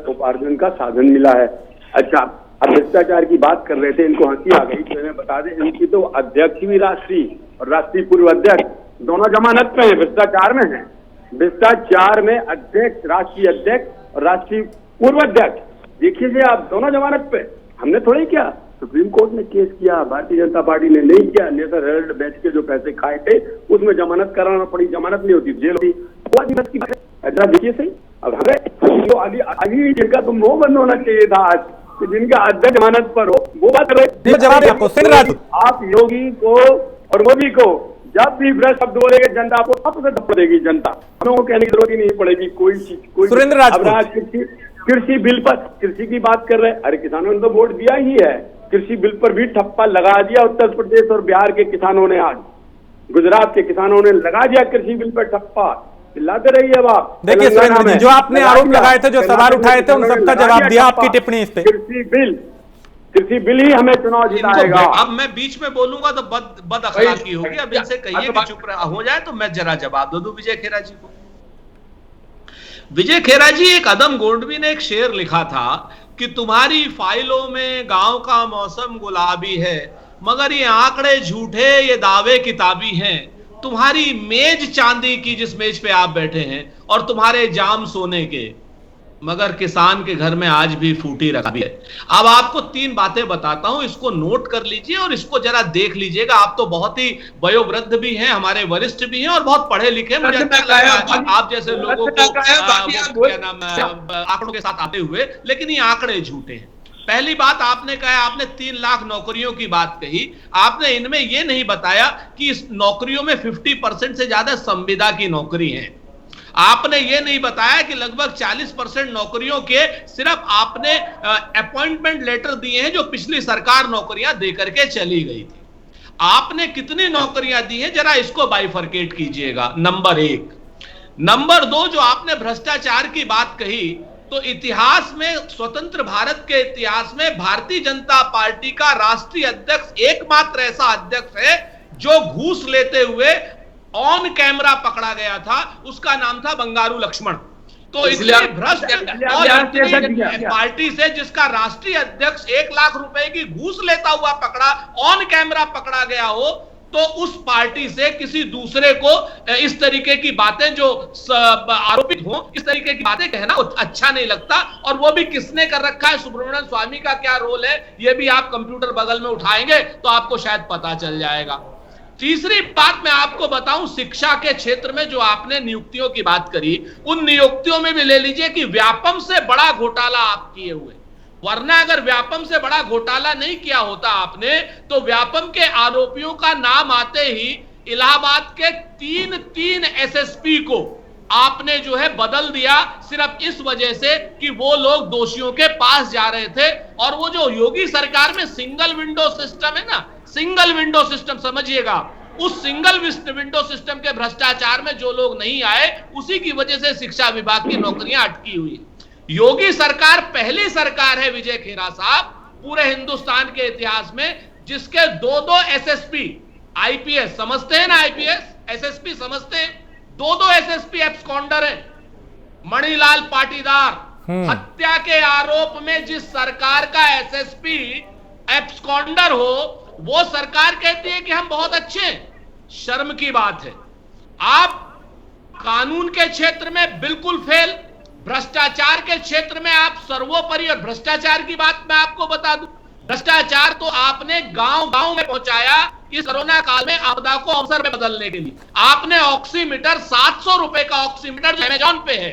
उपार्जन का साधन मिला है। अच्छा, अब भ्रष्टाचार की बात कर रहे थे, इनको हंसी आ गई, तो इन्हें बता दें इनकी तो अध्यक्ष भी राष्ट्रीय और राष्ट्रीय पूर्व अध्यक्ष दोनों जमानत पे है, भ्रष्टाचार में है। भ्रष्टाचार में अध्यक्ष, राष्ट्रीय अध्यक्ष और राष्ट्रीय पूर्व अध्यक्ष, देखिए आप दोनों जमानत पे। हमने थोड़ी किया, सुप्रीम कोर्ट ने केस किया, भारतीय जनता पार्टी ने नहीं किया। नेशनल हेराल्ड बेच के जो पैसे खाए थे उसमें जमानत कराना पड़ी, जमानत नहीं होती जेल होती। ऐसा देखिए सही। अब हमें अभी जिनका तो मुंह बंद होना चाहिए था आज, जिनका अध्यक्ष जमानत पर हो वो बात कर रहे। आप योगी को और मोदी को जब भी भ्रष्ट शब्द बोलेंगे जनता आपको सबसे धप्पा देगी। जनता हमें वो कहने की जरूरत ही नहीं पड़ेगी कोई चीज। कोई सुरेंद्र राजपूत कृषि बिल पर, कृषि की बात कर रहे हैं, अरे किसानों ने तो वोट दिया ही है, कृषि बिल पर भी ठप्पा लगा दिया उत्तर प्रदेश और बिहार के किसानों ने। आज गुजरात के किसानों ने लगा दिया कृषि बिल पर ठप्पा। चिल्लाते रहिए अब आप। देखिए सुरेंद्र जी, जो आपने आरोप लगाए थे, जो सवाल उठाए थे, उन सबका जवाब दिया। आपकी टिप्पणी इस पे। कृषि बिल ही हमें चुनाव जिताएगा। अब मैं बीच में बोलूंगा तो बद अखलाकी होगी। अब इनसे कहिए कि चुप हो जाए तो मैं जरा जवाब दे दूं विजय खेरा जी को। विजय खेरा जी, एक अदम गोंडवी ने एक शेर लिखा था कि तुम्हारी फाइलों में गांव का मौसम गुलाबी है, मगर ये आंकड़े झूठे, ये दावे किताबी हैं। तुम्हारी मेज चांदी की जिस मेज पे आप बैठे हैं और तुम्हारे जाम सोने के, मगर किसान के घर में आज भी फूटी रखी है। अब आपको 3 बातें बताता हूं, इसको नोट कर लीजिए और इसको जरा देख लीजिएगा। आप तो बहुत ही वयोवृद्ध भी हैं, हमारे वरिष्ठ भी हैं और बहुत पढ़े लिखे। मुझे अच्छा लगा आप जैसे लोगों को क्या नाम आंकड़ों के साथ आते हुए, लेकिन ये आंकड़े झूठे हैं। पहली बात आपने कहा, आपने 3 लाख नौकरियों की बात कही। आपने इनमें यह नहीं बताया कि इस नौकरियों में 50% से ज्यादा संविदा की नौकरी है। आपने ये नहीं बताया कि लगभग 40% नौकरियों के सिर्फ आपने अपॉइंटमेंट लेटर दिए हैं जो पिछली सरकार नौकरियां देकर के चली गई थी। आपने कितनी नौकरियां दी हैं, जरा इसको बाइफरकेट कीजिएगा। नंबर 1। नंबर 2, जो आपने भ्रष्टाचार की बात कही, तो इतिहास में, स्वतंत्र भारत के इतिहास में भारतीय जनता पार्टी का राष्ट्रीय अध्यक्ष एकमात्र ऐसा अध्यक्ष है जो घूस लेते हुए ऑन कैमरा पकड़ा गया था। उसका नाम था बंगारू लक्ष्मण। तो इसलिए भ्रष्ट पार्टी से जिसका राष्ट्रीय अध्यक्ष 1 लाख रुपए की घूस लेता हुआ पकड़ा, ऑन कैमरा पकड़ा गया हो, तो उस पार्टी से किसी दूसरे को इस तरीके की बातें जो आरोपित हो, इस तरीके की बातें कहना अच्छा नहीं लगता। और वो भी किसने कर रखा है, सुब्रमण्यम स्वामी का क्या रोल है, ये भी आप कंप्यूटर बगल में उठाएंगे तो आपको शायद पता चल जाएगा। तीसरी बात मैं आपको बताऊं, शिक्षा के क्षेत्र में जो आपने नियुक्तियों की बात करी, उन नियुक्तियों में भी ले लीजिए कि व्यापम से बड़ा घोटाला आप किए हुए। वरना अगर व्यापम से बड़ा घोटाला नहीं किया होता आपने, तो व्यापम के आरोपियों का नाम आते ही इलाहाबाद के 3 एसएसपी को आपने जो है बदल दिया, सिर्फ इस वजह से कि वो लोग दोषियों के पास जा रहे थे। और वो जो योगी सरकार में सिंगल विंडो सिस्टम है ना, सिंगल विंडो सिस्टम समझिएगा, उस सिंगल विंडो सिस्टम के भ्रष्टाचार में जो लोग नहीं आए, उसी की वजह से शिक्षा विभाग की नौकरियां अटकी हुई। योगी सरकार पहली सरकार है विजय खेरा साहब पूरे हिंदुस्तान के इतिहास में जिसके 2 एसएसपी, आईपीएस समझते हैं ना, आईपीएस एसएसपी समझते हैं, 2 एसएसपी एब्सकॉन्डर है। मणिलाल पाटीदार हत्या के आरोप में जिस सरकार का एसएसपी एब्सकॉन्डर हो, वो सरकार कहती है कि हम बहुत अच्छे हैं। शर्म की बात है। आप कानून के क्षेत्र में बिल्कुल फेल, भ्रष्टाचार के क्षेत्र में आप सर्वोपरि। और भ्रष्टाचार की बात मैं आपको बता दूं, भ्रष्टाचार तो आपने गांव-गांव में पहुंचाया इस कोरोना काल में आपदा को अवसर में बदलने के लिए। आपने ऑक्सीमीटर, 700 रुपए का ऑक्सीमीटर जो अमेजॉन पे है,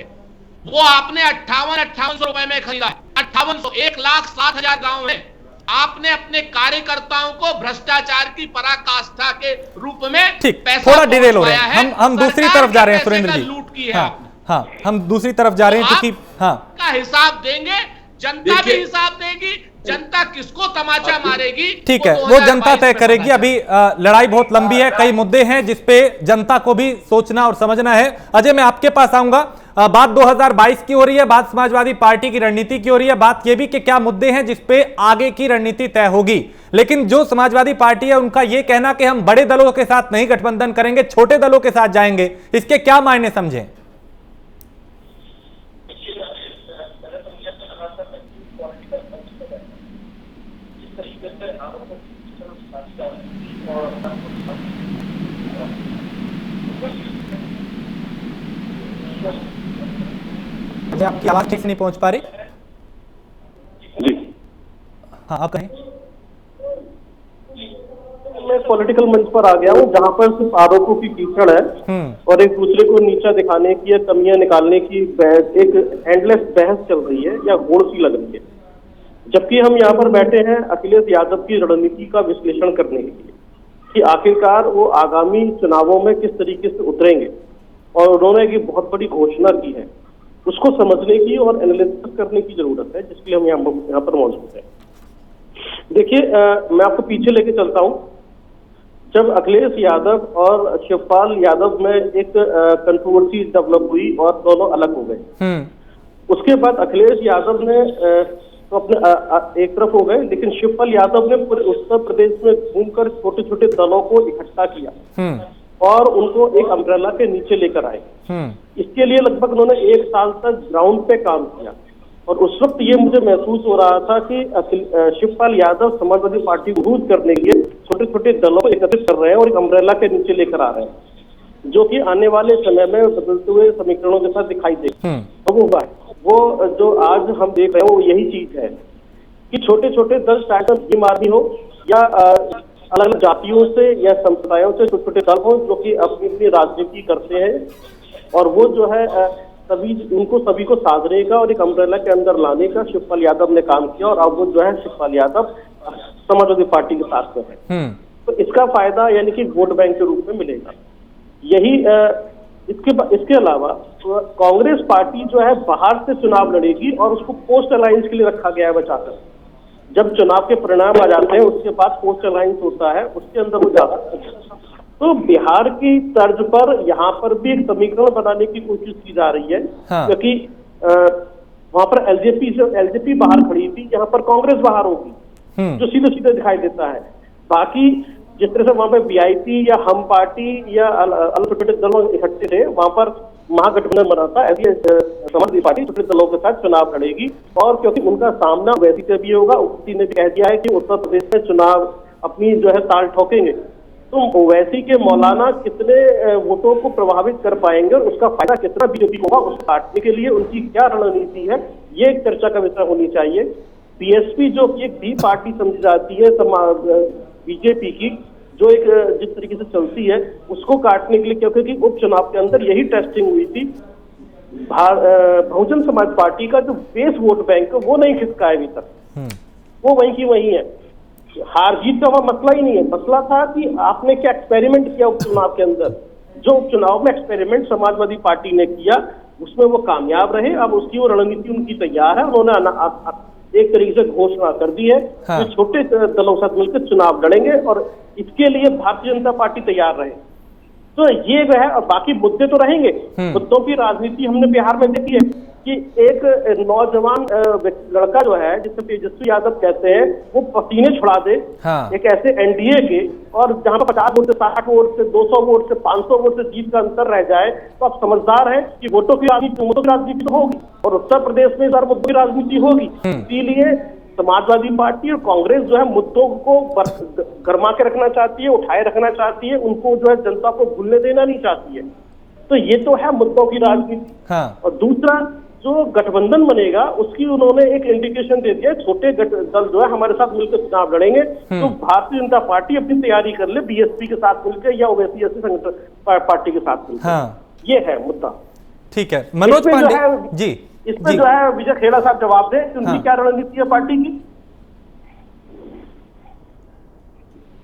वो आपने 5800 रुपए में खरीदा है। 5800, 1,07,000 गांव में आपने अपने कार्यकर्ताओं को भ्रष्टाचार की पराकाष्ठा के रूप में पैसा थोड़ा डिटेल हो रहा है। हम दूसरी तरफ जा रहे हैं सुरेंद्र जी। लूट की है हाँ, हम दूसरी तरफ जा रहे हैं क्योंकि का हिसाब देंगे, जनता भी हिसाब देगी। जनता किसको तमाचा मारेगी, ठीक है, वो जनता तय करेगी। अभी लड़ाई बहुत लंबी है, कई मुद्दे हैं जिसपे जनता को भी सोचना और समझना है। अजय, मैं आपके पास आऊंगा। बात 2022 की हो रही है, बात समाजवादी पार्टी की रणनीति की हो रही है, बात यह भी कि क्या मुद्दे हैं जिसपे आगे की रणनीति तय होगी। लेकिन जो समाजवादी पार्टी है उनका यह कहना कि हम बड़े दलों के साथ नहीं गठबंधन करेंगे, छोटे दलों के साथ जाएंगे, इसके क्या मायने समझें? आपकी आवाज ठीक से नहीं पहुंच पा रही। जी हाँ, आप कहें। मैं पॉलिटिकल मंच पर आ गया हूँ जहाँ पर सिर्फ आरोपों की कीचड़ है और एक दूसरे को नीचा दिखाने की या कमियां निकालने की एक एंडलेस बहस चल रही है या होड़ सी लग रही है। जबकि हम यहाँ पर बैठे हैं अखिलेश यादव की रणनीति का विश्लेषण करने के लिए कि आखिरकार वो आगामी चुनावों में किस तरीके से उतरेंगे, और उन्होंने एक बहुत बड़ी घोषणा की है, उसको समझने की और एनालिसिस करने की जरूरत है, जिसके लिए हम यहाँ पर मौजूद हैं। देखिए, मैं आपको पीछे लेके चलता हूँ। जब अखिलेश यादव और शिवपाल यादव में एक कंट्रोवर्सी डेवलप हुई और दोनों अलग हो गए, उसके बाद अखिलेश यादव ने तो अपने एक तरफ हो गए, लेकिन शिवपाल यादव ने पूरे उत्तर प्रदेश में घूमकर छोटे छोटे दलों को इकट्ठा किया और उनको एक अम्ब्रेला के नीचे लेकर आए। इसके लिए लगभग उन्होंने 1 साल तक ग्राउंड पे काम किया और उस वक्त ये मुझे महसूस हो रहा था कि शिवपाल यादव समाजवादी पार्टी को रूज करने के लिए छोटे छोटे दलों को एकत्रित कर रहे हैं और एक अम्ब्रेला के नीचे लेकर आ रहे हैं, जो कि आने वाले समय में बदलते हुए समीकरणों के साथ दिखाई देगा। वो जो आज हम देख रहे हैं वो यही चीज है कि छोटे छोटे दल, चाहे भीम आर्मी हो या अलग अलग जातियों से या संप्रदायों से छोटे छोटे दल हो, जो कि अपनी अपनी राजनीति करते हैं, और वो जो है सभी को साधने का और एक अम्ब्रेला के अंदर लाने का शिवपाल यादव ने काम किया, और अब वो जो है शिवपाल यादव समाजवादी पार्टी के साथ में है। तो इसका फायदा यानी कि वोट बैंक के रूप में मिलेगा। यही इसके अलावा कांग्रेस पार्टी जो है बाहर से चुनाव लड़ेगी और उसको पोस्ट अलायंस के लिए रखा गया है बचाकर। जब चुनाव के परिणाम आ जाते हैं उसके बाद पोस्ट अलायंस होता है, उसके अंदर वो जाता है। तो बिहार की तर्ज पर यहाँ पर भी एक समीकरण बनाने की कोशिश की जा रही है, क्योंकि वहां पर एलजेपी बाहर खड़ी थी, यहाँ पर कांग्रेस बाहर होगी, जो सीधे सीधे दिखाई देता है। बाकी जिस तरह से वहां पर बीआईपी या हम पार्टी या अलग छोटे दलों इकट्ठे थे, वहां पर महागठबंधन बना था, ऐसी समाजवादी पार्टी छोटे दलों के साथ चुनाव लड़ेगी, और क्योंकि उनका सामना वैसी से भी होगा, उसी ने कह दिया है कि उत्तर प्रदेश में चुनाव अपनी जो है ताल ठोकेंगे, तो ओवैसी के मौलाना कितने वोटों को प्रभावित कर पाएंगे और उसका फायदा कितना बीजेपी को होगा, उसको काटने के लिए उनकी क्या रणनीति है, ये एक चर्चा का विषय होनी चाहिए। बीएसपी जो कि एक बी पार्टी समझी जाती है बीजेपी की, जो एक जिस तरीके से चलती है, उसको काटने के लिए, क्योंकि उपचुनाव के अंदर यही टेस्टिंग हुई थी, बहुजन समाज पार्टी का जो बेस वोट बैंक वो नहीं खिसका है अभी तक, वो वहीं की वहीं है। हार जीत का वह मसला ही नहीं है, मसला था कि आपने क्या एक्सपेरिमेंट किया उपचुनाव के अंदर। जो उपचुनाव में एक्सपेरिमेंट समाजवादी पार्टी ने किया उसमें वो कामयाब रहे, अब उसकी वो रणनीति उनकी तैयार है, उन्होंने एक तरीके से घोषणा कर दी है कि छोटे दलों के साथ मिलकर चुनाव लड़ेंगे और इसके लिए भारतीय जनता पार्टी तैयार रहे। तो ये जो है, और बाकी मुद्दे तो रहेंगे। मुद्दों की राजनीति हमने बिहार में देखी है कि एक नौजवान लड़का जो है, जिसे तेजस्वी यादव कहते हैं, वो पसीने छुड़ा दे एक ऐसे एनडीए के, और जहां पर 50 वोट से 60 वोट से 200 वोट से 500 वोट से जीत का अंतर रह जाए, तो आप समझदार हैं कि वोटों की राजनीति तो होगी, और उत्तर प्रदेश में इस बार मुद्दों की राजनीति होगी। इसीलिए समाजवादी पार्टी और कांग्रेस जो है मुद्दों को गरमा के रखना चाहती है, उठाए रखना चाहती है, उनको जो है जनता को भूलने देना नहीं चाहती है। तो ये तो है मुद्दों की राजनीति। और दूसरा, जो गठबंधन बनेगा उसकी उन्होंने एक इंडिकेशन दे दिया, छोटे दल जो है हमारे साथ मिलकर चुनाव लड़ेंगे, तो भारतीय जनता पार्टी अपनी तैयारी कर ले बीएसपी के साथ मिलकर या ओवैसी संगठन पार्टी के साथ मिलकर। ये है मुद्दा। ठीक है, मनोज पांडे जी, इसमें जो है विजय खेड़ा साहब जवाब दें कि उनकी क्या रणनीति है पार्टी की।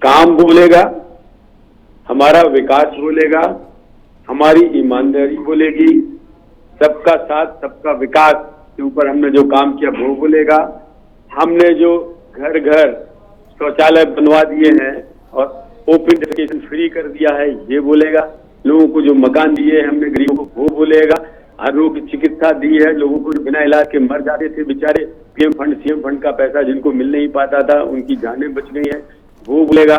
काम बोलेगा, हमारा विकास बोलेगा, हमारी ईमानदारी बोलेगी, सबका साथ सबका विकास के ऊपर हमने जो काम किया वो बोलेगा, हमने जो घर घर शौचालय बनवा दिए हैं और ओपन डेफिकेशन फ्री कर दिया है ये बोलेगा, लोगों को जो मकान दिए हैं हमने गरीबों को वो बोलेगा। हर रोग की चिकित्सा दी है, लोगों को बिना इलाज के मर जाते थे बेचारे, पीएम फंड सीएम फंड का पैसा जिनको मिल नहीं पाता था उनकी जानें बच गई हैं, वो बोलेगा।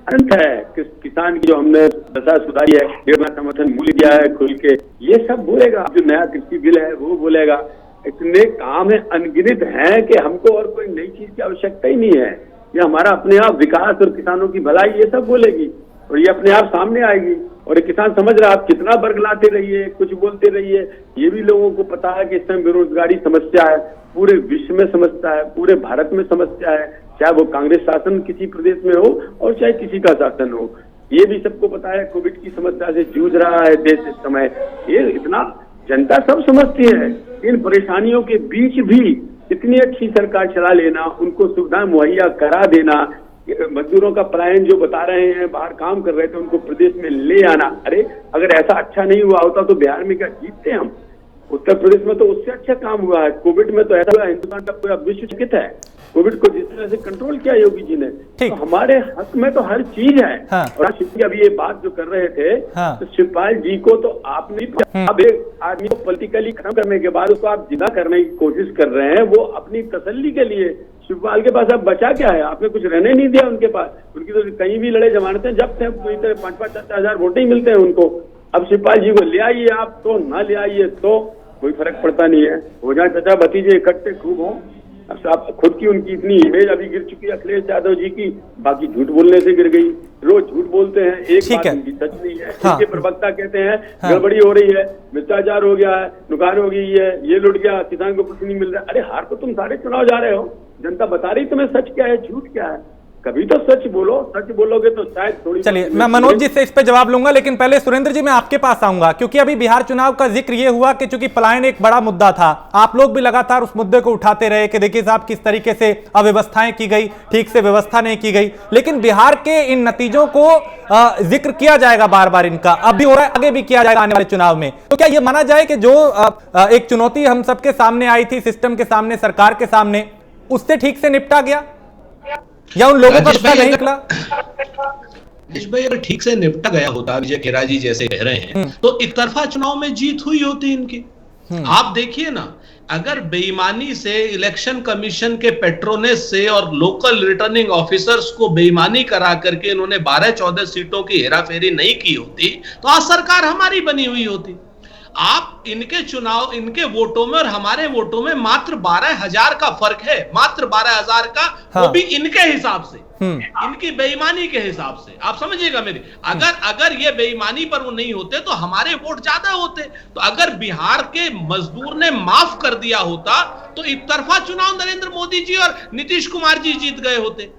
अंत है किसान की जो हमने दशा सुधारी है, 1.5 समर्थन मूल्य दिया है खुल के, ये सब बोलेगा। जो नया कृषि बिल है वो बोलेगा। इतने काम है, अनगिनत हैं कि हमको और कोई नई चीज की आवश्यकता ही नहीं है। ये हमारा अपने आप विकास और किसानों की भलाई, ये सब बोलेगी और ये अपने आप सामने आएगी। और एक किसान समझ रहा है, आप कितना बरगलाते रहिए, कुछ बोलते रहिए, ये भी लोगों को पता है कि इस समय बेरोजगारी समस्या है, पूरे विश्व में समस्या है, पूरे भारत में समस्या है, चाहे वो कांग्रेस शासन किसी प्रदेश में हो और चाहे किसी का शासन हो। ये भी सबको पता है, कोविड की समस्या से जूझ रहा है देश इस समय। ये इतना जनता सब समझती है। इन परेशानियों के बीच भी इतनी अच्छी सरकार चला लेना, उनको सुविधा मुहैया करा देना, मजदूरों का पलायन जो बता रहे हैं, बाहर काम कर रहे थे उनको प्रदेश में ले आना। अरे अगर ऐसा अच्छा नहीं हुआ होता तो बिहार में क्या जीतते हम? उत्तर प्रदेश में तो उससे अच्छा काम हुआ है। कोविड में तो ऐसा हुआ, हिंदुस्तान का पूरा विश्व चकित है। कोविड को जिस तरह से कंट्रोल किया योगी जी ने, तो हमारे हक में तो हर चीज है। हाँ। और अभी ये बात जो कर रहे थे, हाँ। तो शिवपाल जी को तो आपने अब एक आदमी को पॉलिटिकली खत्म करने के बाद उसको आप जिंदा करने की कोशिश कर रहे हैं, वो अपनी तसल्ली के लिए। शिवपाल के पास अब बचा क्या है? आपने कुछ रहने नहीं दिया उनके पास। उनकी तो कहीं भी लड़े जमानतें जब्त हैं, पूरी तरह 5-5 हजार वोट ही मिलते हैं उनको। अब शिवपाल जी को ले आइए आप, तो ना ले आइए तो कोई फर्क पड़ता नहीं है। हो जाए चाचा भतीजे इकट्ठे खूब हो। अब खुद की उनकी इतनी इमेज अभी गिर चुकी है अखिलेश यादव जी की, बाकी झूठ बोलने से गिर गई। रोज झूठ बोलते हैं, एक बात उनकी सच नहीं है। हाँ। इनके प्रवक्ता कहते हैं गड़बड़ी हो रही है, भ्रष्टाचार हो गया है, नुकसान हो गई है, ये लुट गया, किसान को कुछ नहीं मिल रहा है। अरे हार तो तुम सारे चुनाव जा रहे हो, जनता बता रही तुम्हें सच क्या है झूठ क्या है। कभी तो सच बोलो, सच बोलोगे तो शायद थोड़ी। चलिए मैं मनोज जी से इस पे जवाब लूंगा, लेकिन पहले सुरेंद्र जी मैं आपके पास आऊंगा, क्योंकि अभी बिहार चुनाव का जिक्र ये हुआ कि चूंकि पलायन एक बड़ा मुद्दा था, आप लोग भी लगातार उस मुद्दे को उठाते रहे कि देखिए साहब किस तरीके से अव्यवस्थाएं की गई, ठीक से व्यवस्था नहीं की गई। लेकिन बिहार के इन नतीजों को जिक्र किया जाएगा बार बार, इनका अब भी हो रहा है, आगे भी किया जाएगा आने वाले चुनाव में। तो क्या यह माना जाए कि जो एक चुनौती हम सबके सामने आई थी, सिस्टम के सामने, सरकार के सामने, उससे ठीक से निपटा गया, या उन लोगों का पता नहीं निकला? भाई अगर ठीक से निपटा गया होता, विजय खेरा जी जैसे कह रहे हैं, तो एक तरफा चुनाव में जीत हुई होती इनकी। आप देखिए ना, अगर बेईमानी से इलेक्शन कमीशन के पेट्रोनेस से और लोकल रिटर्निंग ऑफिसर्स को बेईमानी करा करके इन्होंने 12-14 सीटों की हेराफेरी नहीं की होती, तो आज सरकार हमारी बनी हुई होती। आप इनके चुनाव, इनके वोटों में और हमारे वोटों में मात्र 12,000 का फर्क है, मात्र 12,000 का। हाँ। वो भी इनके हिसाब से, इनकी बेईमानी के हिसाब से। आप समझिएगा मेरी, अगर ये बेईमानी पर वो नहीं होते तो हमारे वोट ज्यादा होते। तो अगर बिहार के मजदूर ने माफ कर दिया होता तो एक तरफा चुनाव नरेंद्र मोदी जी और नीतीश कुमार जी जीत गए होते।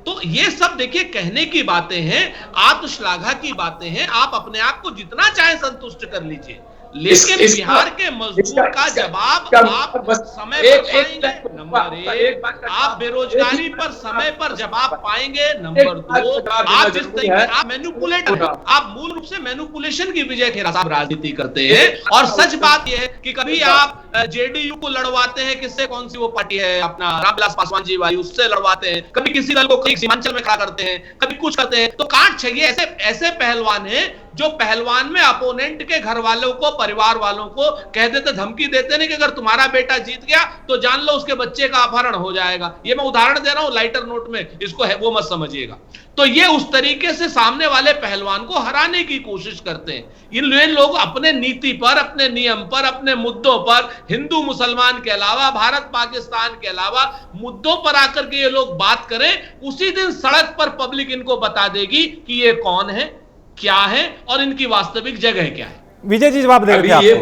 तो ये सब देखिए कहने की बातें हैं, आत्मश्लाघा की बातें हैं। आप अपने आप को जितना चाहे संतुष्ट कर लीजिए, लेकिन बिहार के मजदूर का जवाब आप समय पर पाएंगे। नंबर 1, आप बेरोजगारी पर समय पर जवाब पाएंगे। नंबर 2, आप जिस तरीके आप मैनिपुलेटर, आप मूल रूप से मैनिपुलेशन की विजय खेरा साहब राजनीति करते हैं। और सच बात यह है कि कभी आप जेडीयू को लड़वाते हैं, किससे, कौन सी वो पार्टी है अपना रामविलास पासवान जी वाली, उससे लड़वाते हैं। कभी किसी दल को सीमांचल में खड़ा करते हैं, कभी कुछ करते हैं। तो काट चाहिए। ऐसे पहलवान हैं जो पहलवान में अपोनेंट के घर वालों को, परिवार वालों को कह देते, धमकी देते नहीं कि अगर तुम्हारा बेटा जीत गया तो जान लो उसके बच्चे का अपहरण हो जाएगा। ये मैं उदाहरण दे रहा हूं लाइटर नोट में, इसको है वो मत समझिएगा। तो ये उस तरीके से सामने वाले पहलवान को हराने की कोशिश करते हैं। इन लोग अपने नीति पर, अपने नियम पर, अपने मुद्दों पर, हिंदू मुसलमान के अलावा, भारत पाकिस्तान के अलावा मुद्दों पर आकर के ये लोग बात करें, उसी दिन सड़क पर पब्लिक इनको बता देगी कि ये कौन है, क्या है और इनकी वास्तविक जगह क्या है। विजय जी जवाब देंगे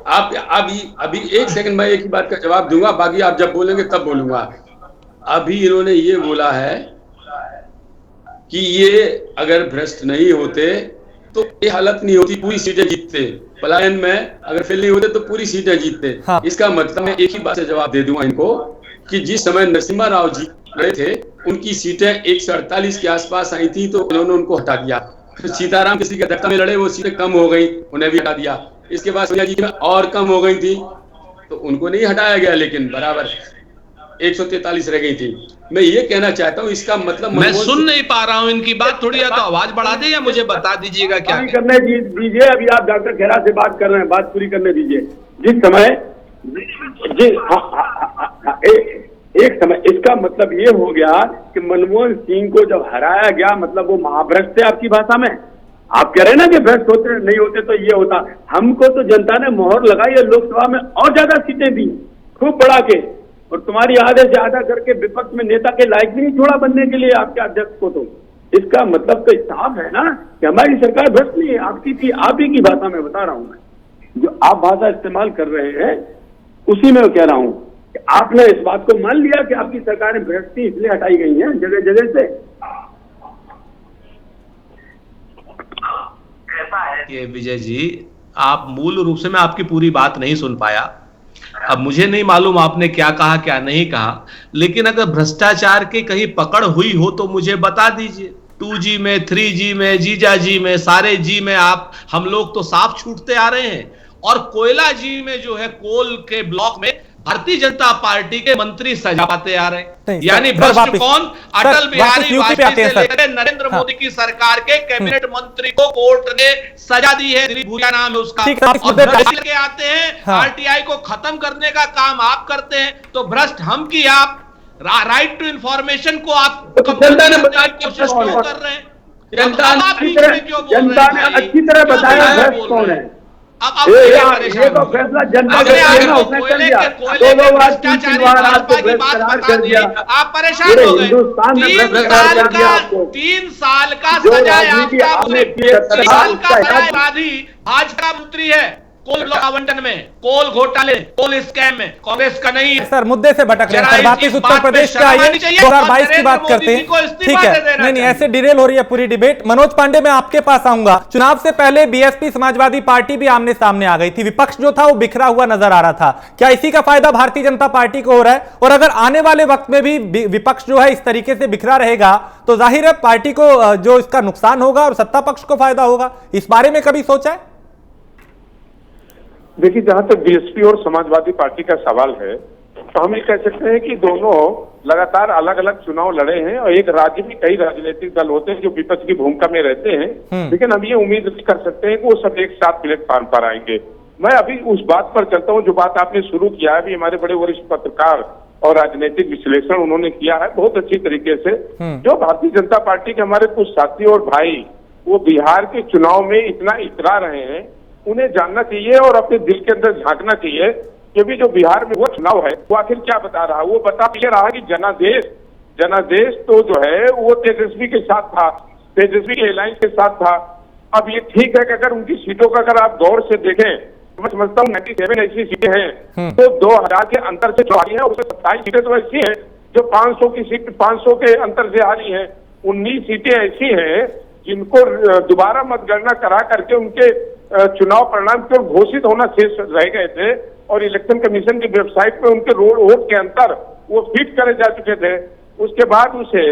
आप अभी 1 सेकंड में एक ही बात का जवाब दूंगा, बाकी आप जब बोलेंगे तब बोलूंगा। अभी इन्होंने ये बोला है कि ये अगर भ्रष्ट नहीं होते तो ये हालत नहीं होती, पूरी सीटें जीतते। पलायन में अगर फेल नहीं होते तो पूरी सीटें जीतते। हाँ। इसका मतलब मैं एक ही बात से जवाब दे दूंगा इनको कि जिस समय नरसिम्हा राव जी लड़े थे उनकी सीटें 148 के आसपास आई थी, तो उन्होंने उनको हटा दिया। सीताराम किसी की अध्यक्षता में लड़े, वो सीटें कम हो गई, उन्हें भी हटा दिया। इसके बाद सोनिया जी में और कम हो गई थी तो उनको नहीं हटाया गया, लेकिन बराबर 143 रह गई थी। मैं ये कहना चाहता हूँ, इसका मतलब मैं सुन नहीं पा रहा हूँ इनकी बात, थोड़ी या तो आवाज बढ़ा दे या मुझे बता दीजिएगा क्या करने दीजिए। अभी आप डॉक्टर खेरा से बात कर रहे हैं, बात पूरी करने दीजिए। जिस समय एक समय इसका मतलब ये हो गया कि मनमोहन सिंह को जब हराया गया, मतलब वो महाभ्रष्ट थे आपकी भाषा में। आप कह रहे हैं ना कि भ्रष्ट होते नहीं होते तो ये होता। हमको तो जनता ने मोहर लगाई है, लोकसभा में और ज्यादा सीटें दी खूब बढ़ा के, और तुम्हारी आधे से आधा करके विपक्ष में नेता के लायक भी नहीं छोड़ा बनने के लिए आपके अध्यक्ष को। तो इसका मतलब तो साफ है ना कि हमारी सरकार भ्रष्ट नहीं है, आपकी थी। आप ही की भाषा में बता रहा हूं मैं, जो आप भाषा इस्तेमाल कर रहे हैं उसी में कह रहा हूं कि आपने इस बात को मान लिया कि आपकी सरकारें भ्रष्ट थी इसलिए हटाई गई हैं जगह जगह से। ये विजय जी, आप मूल रूप से, मैं आपकी पूरी बात नहीं सुन पाया। अब मुझे नहीं मालूम आपने क्या कहा क्या नहीं कहा, लेकिन अगर भ्रष्टाचार की कहीं पकड़ हुई हो तो मुझे बता दीजिए। 2G में, 3G में, जीजा जी में, सारे जी में आप हम लोग तो साफ छूटते आ रहे हैं। और कोयला जी में जो है, कोल के ब्लॉक में भारतीय जनता पार्टी के मंत्री सजा पाते आ रहे हैं। यानी भ्रष्ट कौन? अटल बिहारी वाजपेयी से लेकर नरेंद्र मोदी की सरकार के कैबिनेट मंत्री को कोर्ट ने सजा दी है, दिलीप भूरिया नाम है उसका। और भ्रष्ट लेके आते हैं, आरटीआई को खत्म करने का काम आप करते हैं, तो भ्रष्ट हम की आप राइट टू इंफॉर्मेशन को आप जनता ने बताया कोशिश क्यों कर रहे हैं? जनता ने अच्छी तरह बताया भ्रष्ट कौन है। अब ये तो फैसला जनता का है ना, उसने कर दिया। दो बार कर दिया, आप परेशान हो गए। हिंदुस्तान में भ्रष्टाचार कर दिया आपको। 3 साल का सजा है आपका, 3 साल का अपराधी भाजपा मंत्री है। कोल ब्लॉक आवंटन में, कोल घोटाले, कोल स्कैम में कांग्रेस का नहीं है। सर मुद्दे से भटक रहे हैं सर, वापिस उत्तर प्रदेश का आइए, 2022 की बात करते हैं। ठीक है, नहीं ऐसे डिरेल हो रही है पूरी डिबेट। मनोज पांडे, मैं आपके पास आऊंगा। चुनाव से पहले बीएसपी समाजवादी पार्टी भी आमने सामने आ गई थी, विपक्ष जो था वो बिखरा हुआ नजर आ रहा था। क्या इसी का फायदा भारतीय जनता पार्टी को हो रहा है? और अगर आने वाले वक्त में भी विपक्ष जो है इस तरीके से बिखरा रहेगा तो जाहिर है पार्टी को जो इसका नुकसान होगा और सत्ता पक्ष को फायदा होगा। इस बारे में कभी सोचा है? देखिए, जहां तक बीएसपी और समाजवादी पार्टी का सवाल है तो हम ये कह सकते हैं कि दोनों लगातार अलग अलग चुनाव लड़े हैं, और एक राज्य में कई राजनीतिक दल होते हैं जो विपक्ष की भूमिका में रहते हैं, लेकिन हम ये उम्मीद नहीं कर सकते हैं कि वो सब एक साथ प्लेटफॉर्म पर आएंगे। मैं अभी उस बात पर चलता हूँ जो बात आपने शुरू किया है। अभी हमारे बड़े वरिष्ठ पत्रकार और राजनीतिक विश्लेषण उन्होंने किया है बहुत अच्छी तरीके से। जो भारतीय जनता पार्टी के हमारे कुछ साथी और भाई वो बिहार के चुनाव में इतना इतरा रहे हैं, उन्हें जानना चाहिए और अपने दिल के अंदर झांकना चाहिए कि भी जो बिहार में वो चुनाव है वो आखिर क्या बता रहा है। वो बता ये रहा कि जनादेश तो जो है वो तेजस्वी के साथ था, तेजस्वी के अलायंस के साथ था। अब ये ठीक है कि अगर उनकी सीटों का अगर आप गौर से देखें तो मैं समझता हूँ 97 ऐसी सीटें हैं तो 2000 के अंतर से जो आ रही है, उसमें 27 सीटें तो ऐसी हैं जो 500 की सीट 500 के अंतर से आ रही है। 19 सीटें ऐसी हैं जिनको दोबारा मतगणना करा करके उनके चुनाव परिणाम केवल घोषित होना शेष रह गए थे, और इलेक्शन कमीशन की वेबसाइट पे उनके वोट के अंतर वो फीड करे जा चुके थे। उसके बाद उसे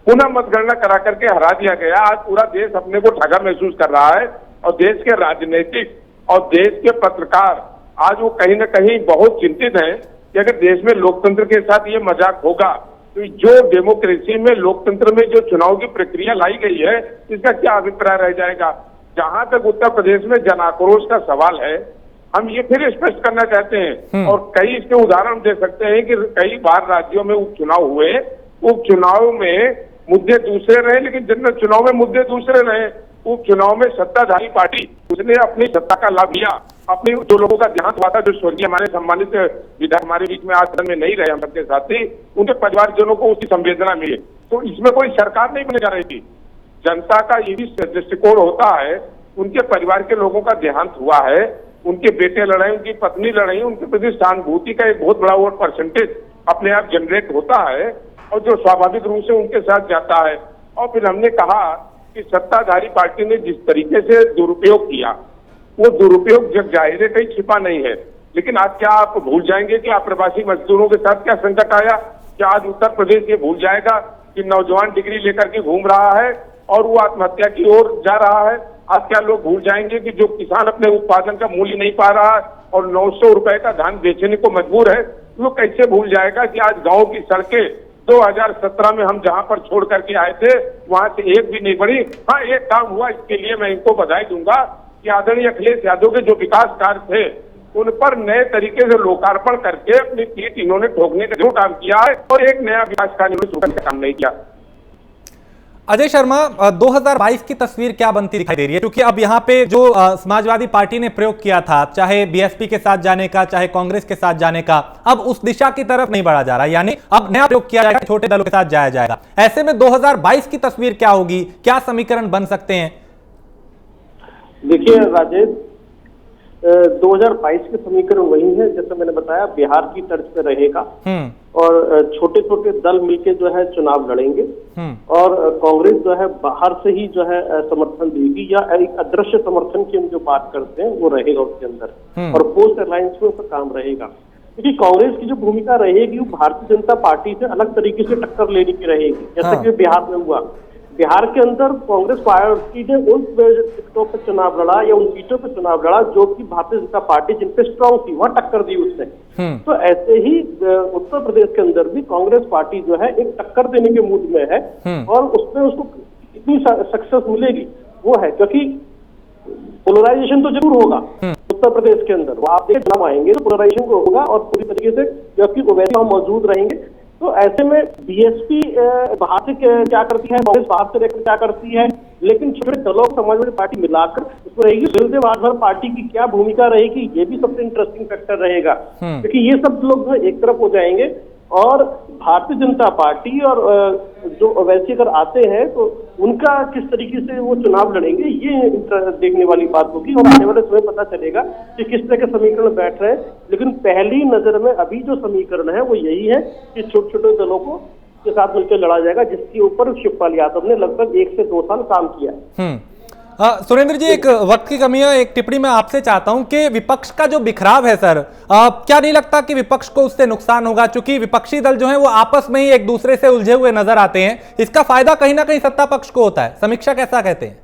पुनः मतगणना करा करके हरा दिया गया। आज पूरा देश अपने को ठगा महसूस कर रहा है, और देश के राजनीतिक और देश के पत्रकार आज वो कहीं ना कहीं बहुत चिंतित हैं कि अगर देश में लोकतंत्र के साथ ये मजाक होगा तो जो डेमोक्रेसी में, लोकतंत्र में जो चुनाव की प्रक्रिया लाई गई है, इसका क्या अभिप्राय रह जाएगा। जहां तक उत्तर प्रदेश में जन आक्रोश का सवाल है, हम ये फिर स्पष्ट करना चाहते हैं और कई इसके उदाहरण दे सकते हैं कि कई बार राज्यों में उपचुनाव हुए, उपचुनाव में मुद्दे दूसरे रहे लेकिन जनरल चुनाव में मुद्दे दूसरे रहे। उपचुनाव में सत्ताधारी पार्टी उसने अपनी सत्ता का लाभ लिया, अपने जो लोगों का देहांत हुआ था, जो स्वर्गीय हमारे सम्मानित विधायक हमारे बीच में आज सदन में नहीं रहे हम सबके साथी, उनके परिवारजनों को उसकी संवेदना मिली। तो इसमें कोई सरकार नहीं बने जा रही थी। जनता का ये भी दृष्टिकोण होता है, उनके परिवार के लोगों का देहांत हुआ है, उनके बेटे लड़े, उनकी पत्नी लड़ी, उनके प्रति सहानुभूति का एक बहुत बड़ा वोट परसेंटेज अपने आप जनरेट होता है और जो स्वाभाविक रूप से उनके साथ जाता है। और फिर हमने कहा कि सत्ताधारी पार्टी ने जिस तरीके से दुरुपयोग किया, वो दुरुपयोग जग जाहिर है कहीं छिपा नहीं है। लेकिन आज क्या आप भूल जाएंगे कि आप्रवासी मजदूरों के साथ क्या संकट आया? क्या आज उत्तर प्रदेश ये भूल जाएगा कि नौजवान डिग्री लेकर के घूम रहा है और वो आत्महत्या की ओर जा रहा है? आज क्या लोग भूल जाएंगे कि जो किसान अपने उत्पादन का मूल्य नहीं पा रहा है और 900 रुपए का धान बेचने को मजबूर है, वो कैसे भूल जाएगा कि आज गांव की सड़कें 2017 में हम जहां पर छोड़ करके आए थे वहां से एक भी नहीं बढ़ी। हाँ, एक काम हुआ, इसके लिए मैं इनको बधाई दूंगा कि आदरणीय अखिलेश यादव के जो विकास कार्य थे उन पर नए तरीके से लोकार्पण करके अपनी पीठ इन्होंने ठोकने का जो काम किया है और एक नया विकास कार्य इन्होंने शुरू करने का काम नहीं किया। अजय शर्मा, 2022 की तस्वीर क्या बनती दिखाई दे रही है? क्योंकि अब यहाँ पे जो समाजवादी पार्टी ने प्रयोग किया था, चाहे बीएसपी के साथ जाने का, चाहे कांग्रेस के साथ जाने का, अब उस दिशा की तरफ नहीं बढ़ा जा रहा, यानी अब नया प्रयोग किया जाएगा, छोटे दलों के साथ जाया जाएगा। ऐसे में 2022 की तस्वीर क्या होगी, क्या समीकरण बन सकते हैं? देखिए राजेश, 2022 के समीकरण वही है जैसे मैंने बताया, बिहार की तर्ज पे रहेगा और छोटे छोटे दल मिलके जो है चुनाव लड़ेंगे और कांग्रेस जो है बाहर से ही जो है समर्थन देगी या एक अदृश्य समर्थन की हम जो बात करते हैं वो रहेगा उसके अंदर और पोस्ट अलायंस में उसका काम रहेगा। क्योंकि कांग्रेस की जो भूमिका रहेगी वो भारतीय जनता पार्टी से अलग तरीके से टक्कर लेने की रहेगी, जैसा कि बिहार में हुआ। बिहार के अंदर कांग्रेस पार्टी ने उन सीटों पर चुनाव लड़ा या उन सीटों पर चुनाव लड़ा जो कि भारतीय जनता पार्टी जिन पे स्ट्रांग थी, वहां टक्कर दी उसने। तो ऐसे ही उत्तर प्रदेश के अंदर भी कांग्रेस पार्टी जो है एक टक्कर देने के मूड में है और उसमें उसको कितनी सक्सेस मिलेगी वो है, क्योंकि पोलराइजेशन तो जरूर होगा उत्तर प्रदेश के अंदर। वो आप देख चुनाव आएंगे तो पोलराइजेशन को होगा और पूरी तरीके से क्योंकि ओवैसी वहां मौजूद रहेंगे। तो ऐसे में बीएसपी बाहर से क्या करती है, कांग्रेस बाहर से लेकर क्या करती है, लेकिन छोटे दलों समाजवादी पार्टी मिलाकर उसमें रहेगी। सुखदेव पार्टी की क्या भूमिका रहेगी, ये भी सबसे इंटरेस्टिंग फैक्टर रहेगा, क्योंकि ये सब लोग एक तरफ हो जाएंगे और भारतीय जनता पार्टी और जो ओवैसी अगर आते हैं तो उनका किस तरीके से वो चुनाव लड़ेंगे, ये देखने वाली बात होगी और आने वाले समय पता चलेगा कि किस तरह के समीकरण बैठ रहे हैं। लेकिन पहली नजर में अभी जो समीकरण है वो यही है कि छोटे छोटे दलों को के साथ मिलकर लड़ा जाएगा, जिसके ऊपर शिवपाल यादव ने लगभग 1 से 2 साल काम किया। सुरेंद्र जी, एक वक्त की कमी है, एक टिप्पणी मैं आपसे चाहता हूं कि विपक्ष का जो बिखराव है सर, क्या नहीं लगता कि विपक्ष को उससे नुकसान होगा? क्योंकि विपक्षी दल जो है वो आपस में ही एक दूसरे से उलझे हुए नजर आते हैं, इसका फायदा कहीं ना कहीं सत्ता पक्ष को होता है। समीक्षा कैसा कहते हैं?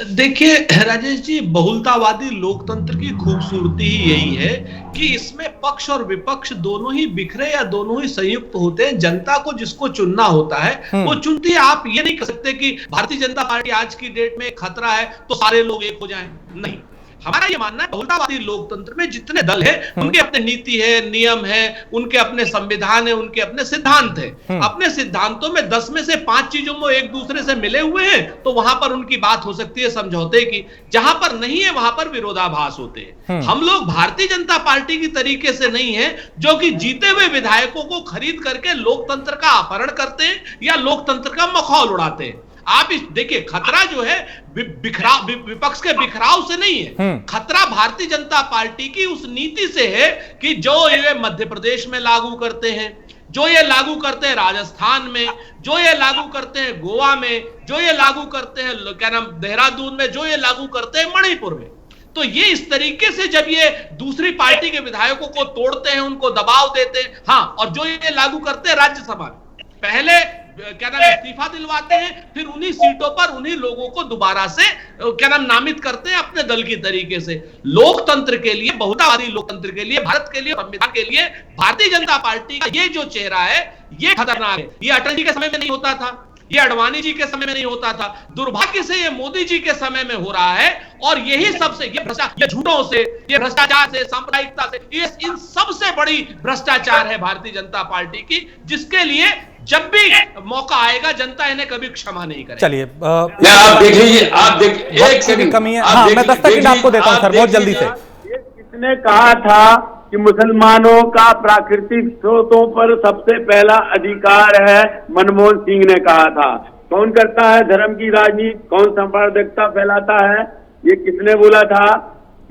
देखिए राजेश जी, बहुलतावादी लोकतंत्र की खूबसूरती ही यही है कि इसमें पक्ष और विपक्ष दोनों ही बिखरे या दोनों ही संयुक्त होते हैं। जनता को जिसको चुनना होता है वो चुनती है। आप ये नहीं कह सकते कि भारतीय जनता पार्टी आज की डेट में खतरा है तो सारे लोग एक हो जाएं, नहीं। हमारा ये मानना है बहुलतावादी लोकतंत्र में जितने दल हैं उनके अपने नीति है, नियम है, उनके अपने संविधान है, उनके अपने सिद्धांत है। अपने सिद्धांतों में 10 में से 5 चीजों में एक दूसरे से मिले हुए हैं तो वहां पर उनकी बात हो सकती है समझौते की। जहां पर नहीं है वहां पर विरोधाभास होते हैं। हम लोग भारतीय जनता पार्टी की तरीके से नहीं है जो कि जीते हुए विधायकों को खरीद करके लोकतंत्र का अपहरण करते हैं या लोकतंत्र का मखौल उड़ाते हैं। आप देखिए, खतरा जो है विपक्ष के बिखराव से नहीं है, खतरा भारतीय जनता पार्टी की उस नीति से है कि जो ये मध्य प्रदेश में लागू करते हैं, जो ये लागू करते हैं राजस्थान में, जो ये लागू करते हैं गोवा में, जो ये लागू करते हैं क्या नाम देहरादून में, जो ये लागू करते हैं मणिपुर में। तो ये इस तरीके से जब ये दूसरी पार्टी के विधायकों को तोड़ते हैं, उनको दबाव देते हैं, हाँ, और जो ये लागू करते हैं राज्यसभा में, पहले क्या नाम इस्तीफा दिलवाते हैं, फिर उन्हीं सीटों पर उन्हीं लोगों को दोबारा से क्या नाम नामित करते हैं अपने दल की तरीके से। लोकतंत्र के लिए, बहुलतावादी लोकतंत्र के लिए, भारत के लिए, संविधान के लिए भारतीय जनता पार्टी का ये जो चेहरा है ये खतरनाक है। ये अटल जी के समय में नहीं होता था, ये अडवाणी जी के समय में नहीं होता था, दुर्भाग्य से ये मोदी जी के समय में हो रहा है। और यही सबसे ये झूठों से, ये भ्रष्टाचार से, सांप्रदायिकता से, ये इन सबसे बड़ी भ्रष्टाचार है भारतीय जनता पार्टी की, जिसके लिए जब भी मौका आएगा जनता इन्हें कभी क्षमा नहीं करेगी। चलिए आप देख लीजिए, आप देख एक सेकंड कमी है। हाँ, मैं 10 सेकंड आपको देता हूं सर, बहुत जल्दी से। किसने कहा था कि मुसलमानों का प्राकृतिक स्रोतों पर सबसे पहला अधिकार है? मनमोहन सिंह ने कहा था। कौन करता है धर्म की राजनीति, कौन सांप्रदायिकता फैलाता है, ये किसने बोला था?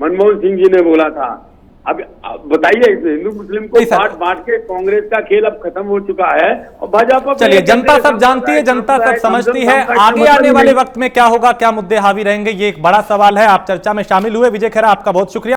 मनमोहन सिंह जी ने बोला था। अब बताइए, हिंदू मुस्लिम को बांट के कांग्रेस का खेल अब खत्म हो चुका है और भाजपा। चलिए, जनता सब जानती है, जनता सब समझती है। आगे आने वाले वक्त में क्या होगा, क्या मुद्दे हावी रहेंगे, ये एक बड़ा सवाल है। आप चर्चा में शामिल हुए, विजय खेरा, आपका बहुत शुक्रिया।